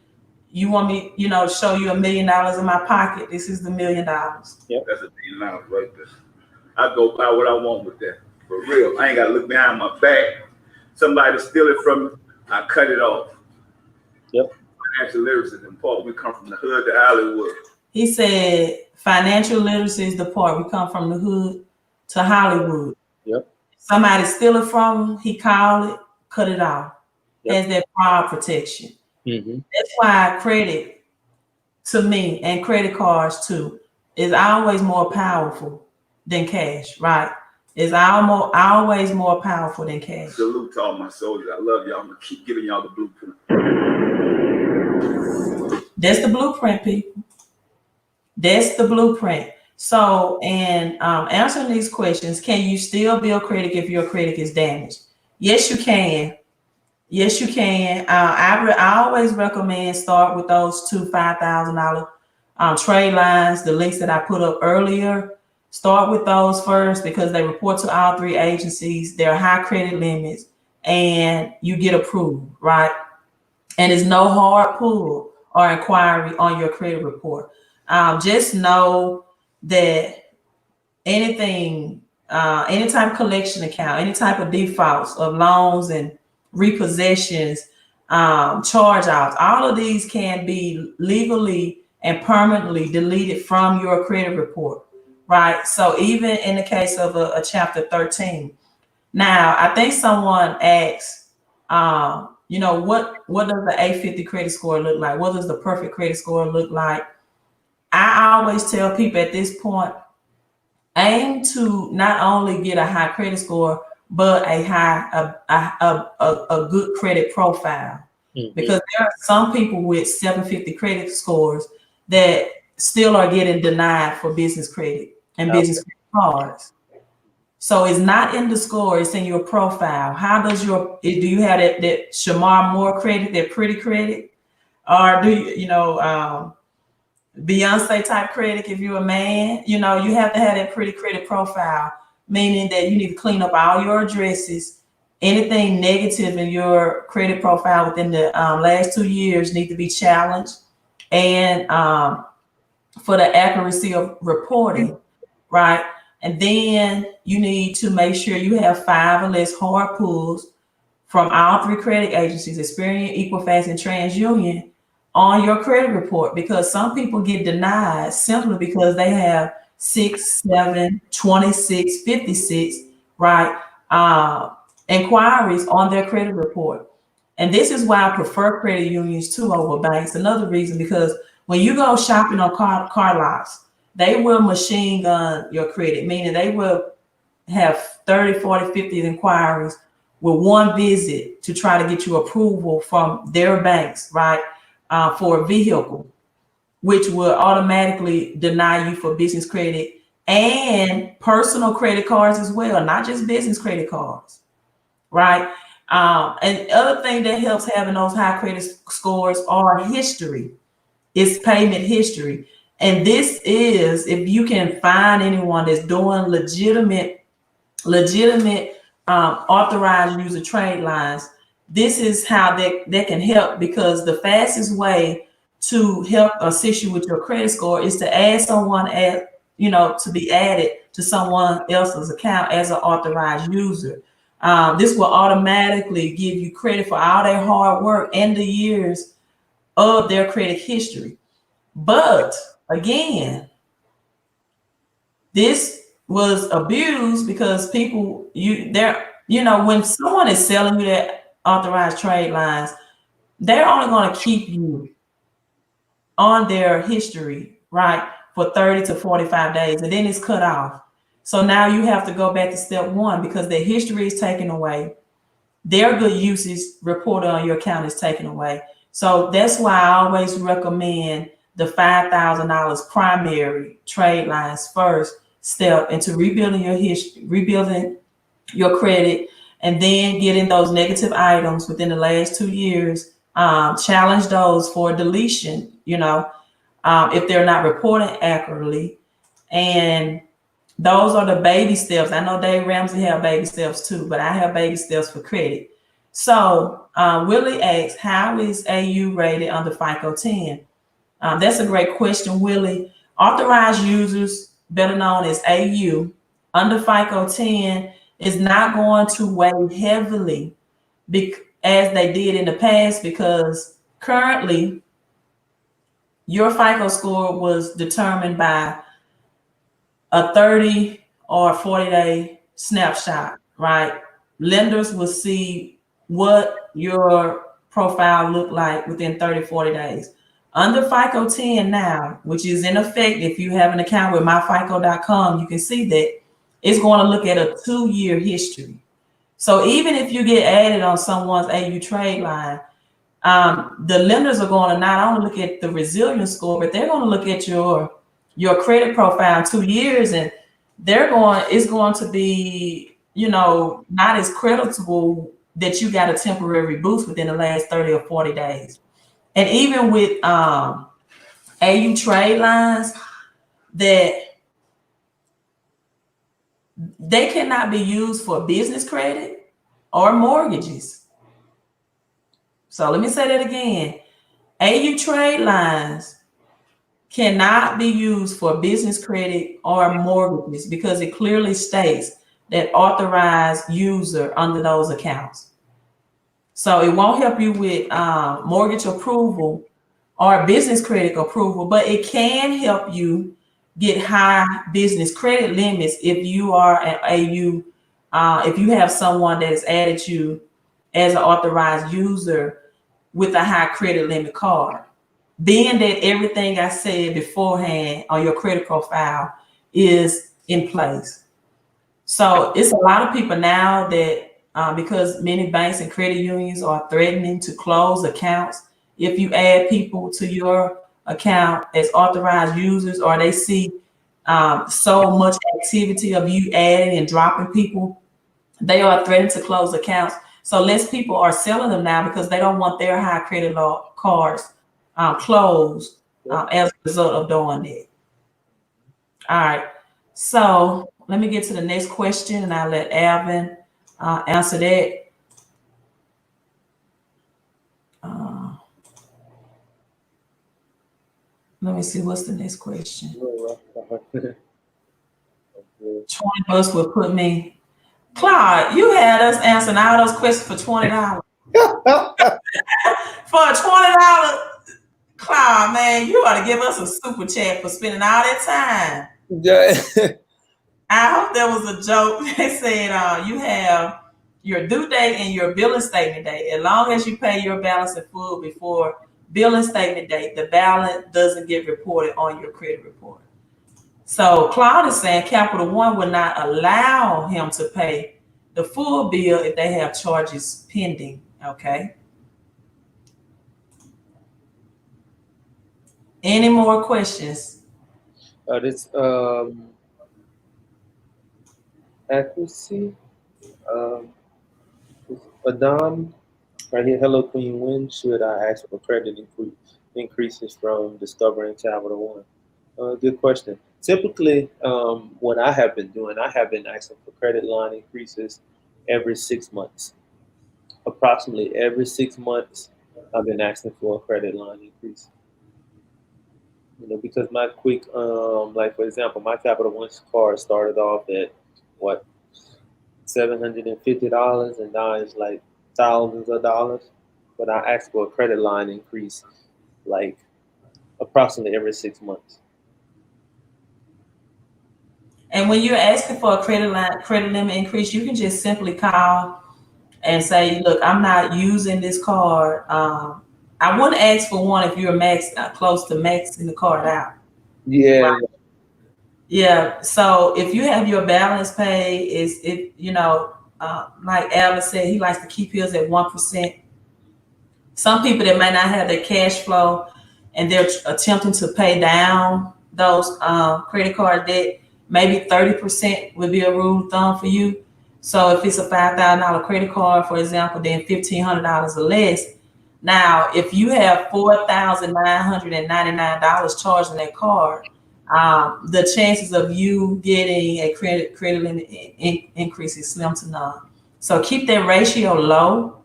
you want me, to show you $1 million in my pocket. This is the $1 million. Yep. That's $1 million right there. I go buy what I want with that. For real. I ain't got to look behind my back. Somebody steal it from me, I cut it off. Yep. Financial literacy is important. We come from the hood to Hollywood. He said financial literacy is the part. We come from the hood to Hollywood. Yep. Somebody steal it from him, he called it, cut it off. Yep. Has that fraud protection. Mm-hmm. That's why credit, to me, and credit cards too, is always more powerful than cash, right? It's always more powerful than cash. Salute to all my soldiers. I love y'all. I'm going to keep giving y'all the blueprint. That's the blueprint, people. That's the blueprint. So, in answering these questions, can you still build credit if your credit is damaged? Yes, you can. Yes, you can. I always recommend start with those two $5,000 trade lines, the links that I put up earlier. Start with those first because they report to all three agencies. They're high credit limits, and you get approved, right? And it's no hard pull or inquiry on your credit report. Just know that anything, any type of collection account, any type of defaults of loans and repossessions, charge outs, all of these can be legally and permanently deleted from your credit report, right? So even in the case of a Chapter 13. Now, I think someone asked, what does the 850 credit score look like? What does the perfect credit score look like? I always tell people at this point, aim to not only get a high credit score, but a good credit profile. Mm-hmm. Because there are some people with 750 credit scores that still are getting denied for business credit and business credit cards. So it's not in the score, it's in your profile. How does do you have that Shamar Moore credit, that pretty credit? Or do Beyonce type credit if you're a man? You have to have that pretty credit profile, meaning that you need to clean up all your addresses. Anything negative in your credit profile within the last 2 years need to be challenged. And for the accuracy of reporting, right? And then you need to make sure you have 5 or less hard pulls from all 3 credit agencies, Experian, Equifax, and TransUnion, on your credit report, because some people get denied simply because they have 6, 7, 26, 56, right? Inquiries on their credit report. And this is why I prefer credit unions too over banks. Another reason, because when you go shopping on car lots, they will machine gun your credit, meaning they will have 30, 40, 50 inquiries with one visit to try to get you approval from their banks, right? For a vehicle, which will automatically deny you for business credit and personal credit cards as well, not just business credit cards, right? And the other thing that helps having those high credit scores are history. It's payment history. And this is, if you can find anyone that's doing legitimate authorized user trade lines, this is how that can help, because the fastest way to help assist you with your credit score is to add someone to be added to someone else's account as an authorized user. This will automatically give you credit for all their hard work and the years of their credit history. But again, this was abused because people, when someone is selling you that authorized trade lines, they're only going to keep you on their history, right, for 30 to 45 days, and then it's cut off. So now you have to go back to step 1 because the history is taken away. Their good usage reported on your account is taken away. So that's why I always recommend the $5,000 primary trade lines first step into rebuilding your history, rebuilding your credit, and then getting those negative items within the last 2 years. Challenge those for deletion, if they're not reporting accurately. And those are the baby steps. I know Dave Ramsey have baby steps too, but I have baby steps for credit. So Willie asks, how is AU rated under FICO 10? That's a great question, Willie. Authorized users, better known as AU, under FICO 10 is not going to weigh heavily as they did in the past, because currently your FICO score was determined by a 30 or 40-day snapshot, right? Lenders will see what your profile looked like within 30, 40 days. Under FICO 10 now, which is in effect, if you have an account with myfico.com, you can see that it's going to look at a 2-year history. So even if you get added on someone's AU trade line, the lenders are going to not only look at the resilience score, but they're going to look at your credit profile in 2 years, and it's going to be, not as creditable that you got a temporary boost within the last 30 or 40 days. And even with AU trade lines, that they cannot be used for business credit or mortgages. So let me say that again. AU trade lines cannot be used for business credit or mortgages because it clearly states that authorized user under those accounts. So it won't help you with mortgage approval or business credit approval, but it can help you get high business credit limits if you are an AU, if you have someone that has added you as an authorized user with a high credit limit card. Being that everything I said beforehand on your credit profile is in place. So it's a lot of people now that because many banks and credit unions are threatening to close accounts if you add people to your account as authorized users, or they see so much activity of you adding and dropping people, they are threatening to close accounts. So less people are selling them now because they don't want their high credit law cards closed as a result of doing that. All right. So let me get to the next question, and I'll let Alvin answer that. Uh, let me see, what's the next question? 20 bucks would put me. Claude, you had us answering all those questions for $20. For $20, Claude, man, you ought to give us a super chat for spending all that time. Yeah. I hope that was a joke. They said you have your due date and your billing statement date. As long as you pay your balance in full before billing statement date, the balance doesn't get reported on your credit report. So Claude is saying Capital One will not allow him to pay the full bill if they have charges pending. Okay. Any more questions? This accuracy. Um, Adam, right here. Hello, Queen. When should I ask for credit increases from Discover and Capital One? Good question. Typically, what I have been doing, I have been asking for credit line increases every 6 months. Approximately every 6 months, I've been asking for a credit line increase. Because my quick, like for example, my Capital One card started off at what $750, and now it's like thousands of dollars. But I asked for a credit line increase like approximately every 6 months. And when you're asking for a credit limit increase, you can just simply call and say, "Look, I'm not using this card. I wouldn't ask for one if you're close to maxing the card out." Yeah, Right? Yeah. So if you have your balance pay, like Alvin said, he likes to keep his at 1%. Some people that might not have their cash flow and they're attempting to pay down those credit card debt, maybe 30% would be a rule of thumb for you. So if it's a $5,000 credit card, for example, then $1,500 or less. Now, if you have $4,999 charged on that card, the chances of you getting a credit limit increase is slim to none. So keep that ratio low,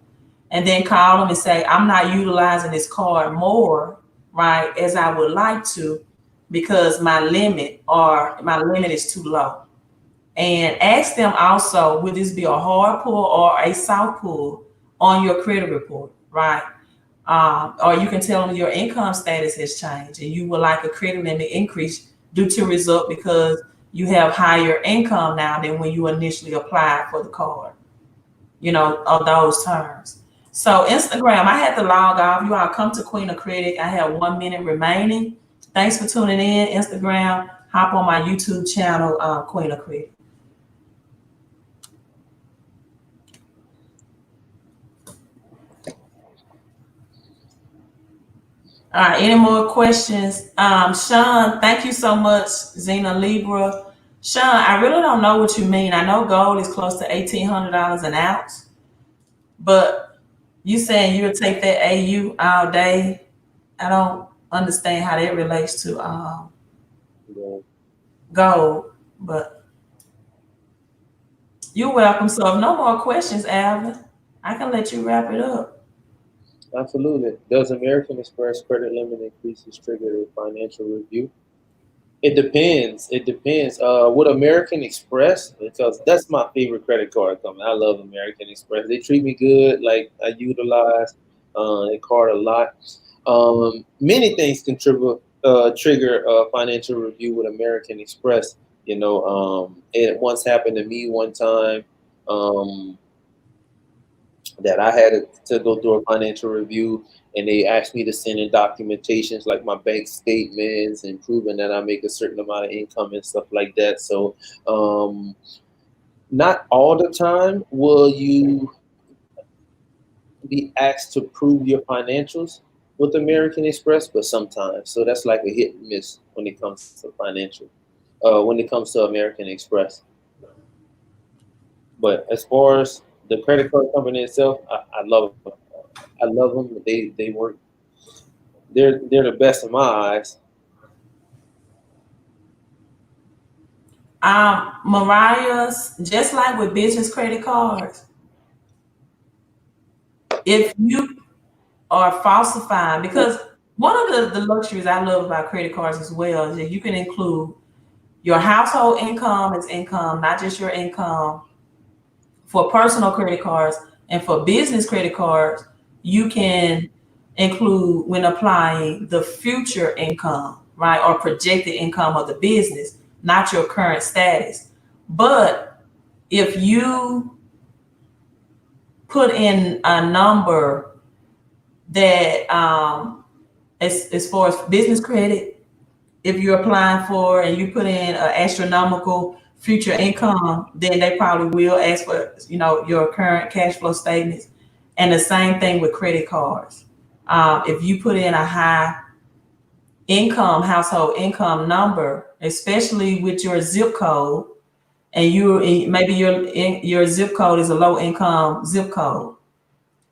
and then call them and say, "I'm not utilizing this card more, right, as I would like to, because my limit is too low." And ask them also, would this be a hard pull or a soft pull on your credit report, right? Or you can tell them your income status has changed and you would like a credit limit increase due to result because you have higher income now than when you initially applied for the card, of those terms. So Instagram, I had to log off. You all come to Queen of Credit. I have 1 minute remaining. Thanks for tuning in. Instagram, hop on my YouTube channel, Queen of Credit. All right, any more questions? Sean, thank you so much, Zena Libra. Sean, I really don't know what you mean. I know gold is close to $1,800 an ounce, but you saying you'll take that AU all day. I don't understand how that relates to yeah. gold, but you're welcome. So if no more questions, Alvin, I can let you wrap it up. Absolutely. Does American Express credit limit increases trigger a financial review? It depends. It depends. With American Express, because that's my favorite credit card company. I love American Express. They treat me good. Like I utilize their card a lot. Many things trigger a financial review with American Express. It once happened to me one time. Um, that I had to go through a financial review, and they asked me to send in documentations like my bank statements and proving that I make a certain amount of income and stuff like that. So, not all the time will you be asked to prove your financials with American Express, but sometimes. So that's like a hit and miss when it comes to financial, when it comes to American Express. But as far as the credit card company itself, I love them. I love them. They work. They're the best in my eyes. Mariah's, just like with business credit cards, if you are falsifying, because one of the luxuries I love about credit cards as well is that you can include your household income as income, not just your income. For personal credit cards and for business credit cards, you can include when applying the future income, right, or projected income of the business, not your current status. But if you put in a number that, as far as business credit, if you're applying for and you put in an astronomical future income, then they probably will ask for, your current cash flow statements. And the same thing with credit cards. If you put in a high income, household income number, especially with your zip code, and maybe your zip code is a low income zip code,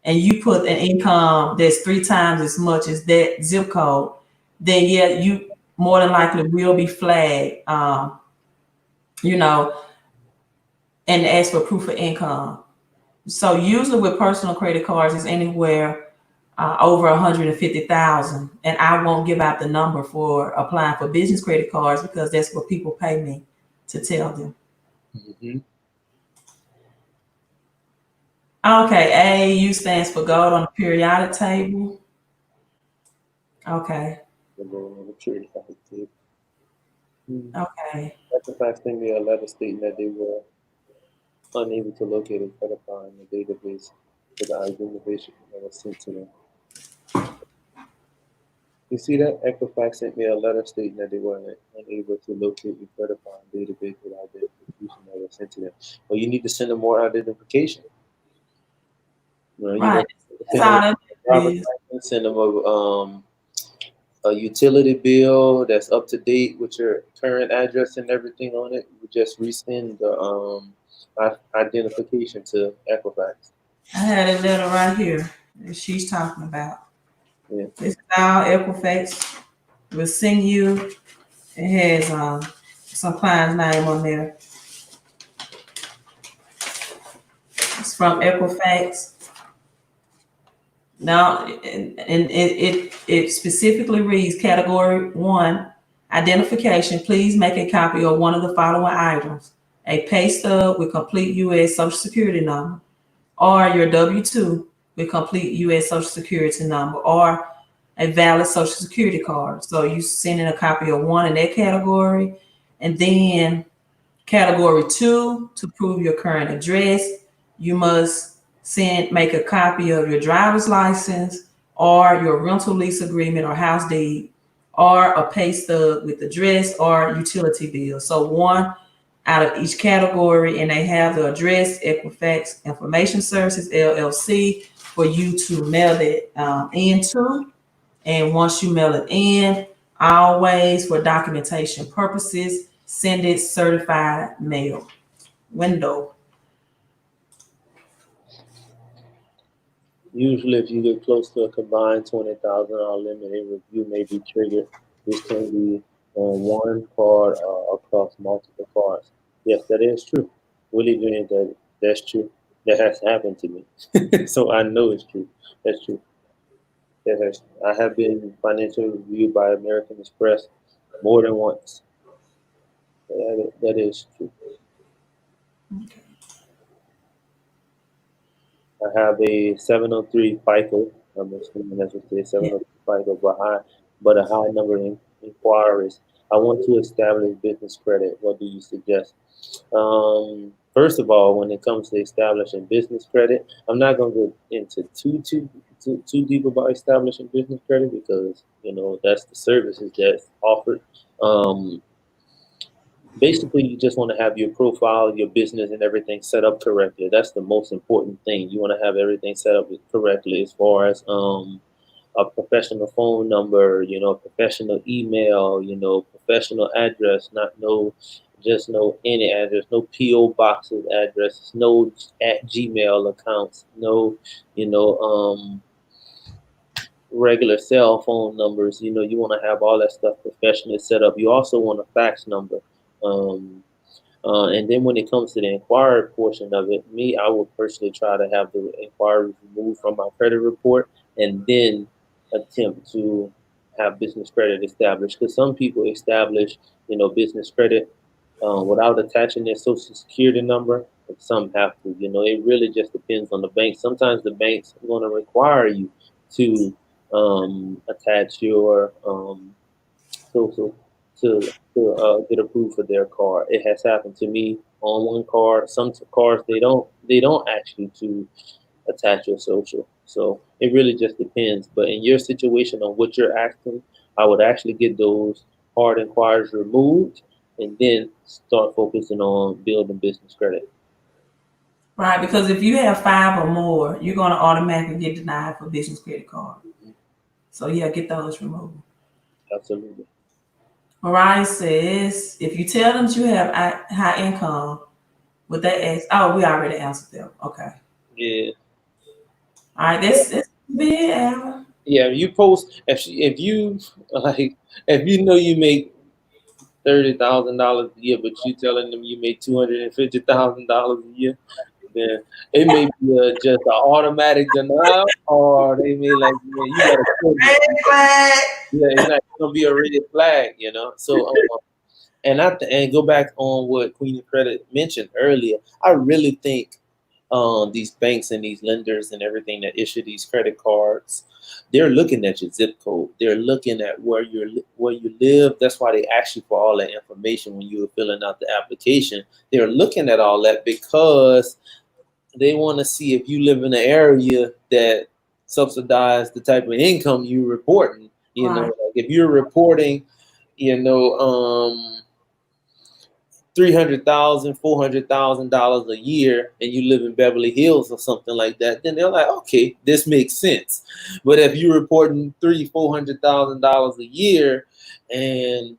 and you put an income that's 3 times as much as that zip code, then yeah, you more than likely will be flagged, you know, and ask for proof of income. So usually with personal credit cards, it's anywhere over 150,000, and I won't give out the number for applying for business credit cards because that's what people pay me to tell them. Mm-hmm. Okay, AU stands for gold on the periodic table. Okay, okay. Equifax sent me a letter stating that they were unable to locate a credit card in the database for the identification that was sent to them. You see that? Equifax sent me a letter stating that they were unable to locate the credit card database for the identification that was sent to them. Well, you need to send them more identification. You Right. know, That's send them all a that driver's is. license, send them a utility bill that's up to date with your current address and everything on it. You just resend the identification to Equifax. I had a letter right here that she's talking about. Yeah. This is our Equifax. We'll send you. It has some client's name on there. It's from Equifax. Now, and it specifically reads Category 1 identification. Please make a copy of one of the following items: a pay stub with complete U.S. Social Security number, or your W-2 with complete U.S. Social Security number, or a valid Social Security card. So you send in a copy of one in that category, and then Category 2, to prove your current address, you must make a copy of your driver's license or your rental lease agreement or house deed, or a pay stub with address or utility bill. So one out of each category, and they have the address: Equifax Information Services LLC, for you to mail it into. And once you mail it in, always for documentation purposes, send it certified mail window. Usually, if you get close to a combined $20,000 limit, a review may be triggered. This can be on one card or across multiple cards. Yes, that is true. Willie Green, that's true. That has happened to me, so I know it's true. That's true. I have been financially reviewed by American Express more than once. That is true. I have a 703 FICO. I'm assuming that's what it is, Yeah. 703 FICO, but a high number of inquiries. I want to establish business credit. What do you suggest? First of all, when it comes to establishing business credit, I'm not going to go into too deep about establishing business credit because that's the services that's offered. Um, Basically, you just want to have your profile, your business, and everything set up correctly. That's the most important thing. You want to have everything set up correctly as far as a professional phone number, professional email, professional address, not no, just no any address, no PO boxes addresses, no at Gmail accounts, no, you know, regular cell phone numbers. You want to have all that stuff professionally set up. You also want a fax number. Um, and then when it comes to the inquiry portion of it, I would personally try to have the inquiries removed from my credit report and then attempt to have business credit established. Because some people establish, business credit without attaching their social security number. And some have to. It really just depends on the bank. Sometimes the banks are going to require you to attach your social to get approved for their car. It has happened to me on one car. Some cars they don't actually to attach your social. So it really just depends. But in your situation on what you're asking, I would actually get those hard inquiries removed and then start focusing on building business credit. Right, because if you have 5 or more, you're going to automatically get denied for business credit card. So yeah, get those removed. Absolutely. Mariah says, if you tell them you have high income, would they ask? Oh, we already answered them. Okay. Yeah. All right, that's big, Alan. Yeah. You post if you like if you know you make $30,000 a year, but you telling them you make $250,000 a year, then it may be just an automatic denial, or they may like, man, you gotta quit it. Red flag. Yeah, it's not gonna be a red flag. So, and go back on what Queen of Credit mentioned earlier. I really think these banks and these lenders and everything that issue these credit cards, they're looking at your zip code. They're looking at where you live. That's why they ask you for all that information when you were filling out the application. They're looking at all that because they want to see if you live in an area that subsidize the type of income you're reporting. Right. Like if you're reporting, $300,000, $400,000 a year, and you live in Beverly Hills or something like that, then they're like, okay, this makes sense. But if you're reporting $400,000 a year, and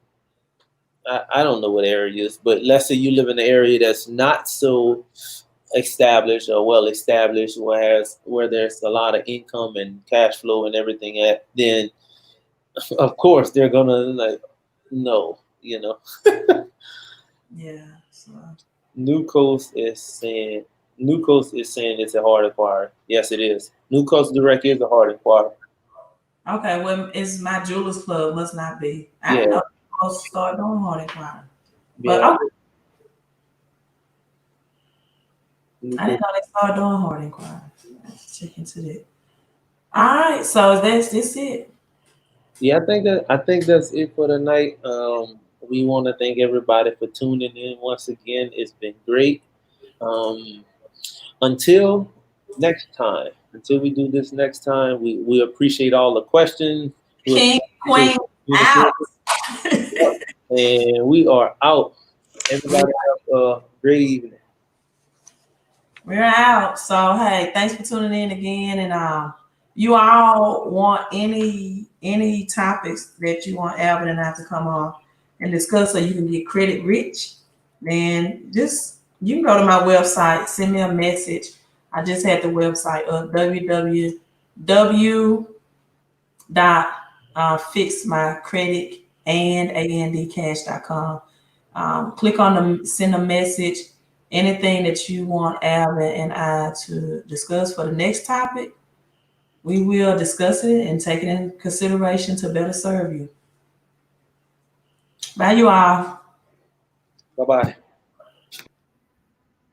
I don't know what areas, but let's say you live in an area that's not so established or well established, where there's a lot of income and cash flow and everything at, then of course they're gonna like no. Yeah. So. New Coast is saying it's a hard inquiry. Yes, it is. New Coast Direct is a hard inquiry. Okay, well, it's my jeweler's club. Must not be. I Yeah. didn't know you supposed to start doing hard inquiry. But Yeah. okay. I didn't know they started doing hard inquiry. Let's check into that. All right, so that's it. Yeah, I think that's it for tonight. We want to thank everybody for tuning in once again. It's been great. Um, until next time, until we do this next time, we appreciate all the questions. King, queen, out. And we are out. Everybody have a great evening. We're out. So hey, thanks for tuning in again. And you all want any topics that you want Alvin and I to come on and discuss so you can get credit rich, then you can go to my website, send me a message. I just had the website up, www.fixmycreditandandcash.com. Click on the send a message. Anything that you want Alvin and I to discuss for the next topic, we will discuss it and take it in consideration to better serve you. Bye, you all. Bye-bye.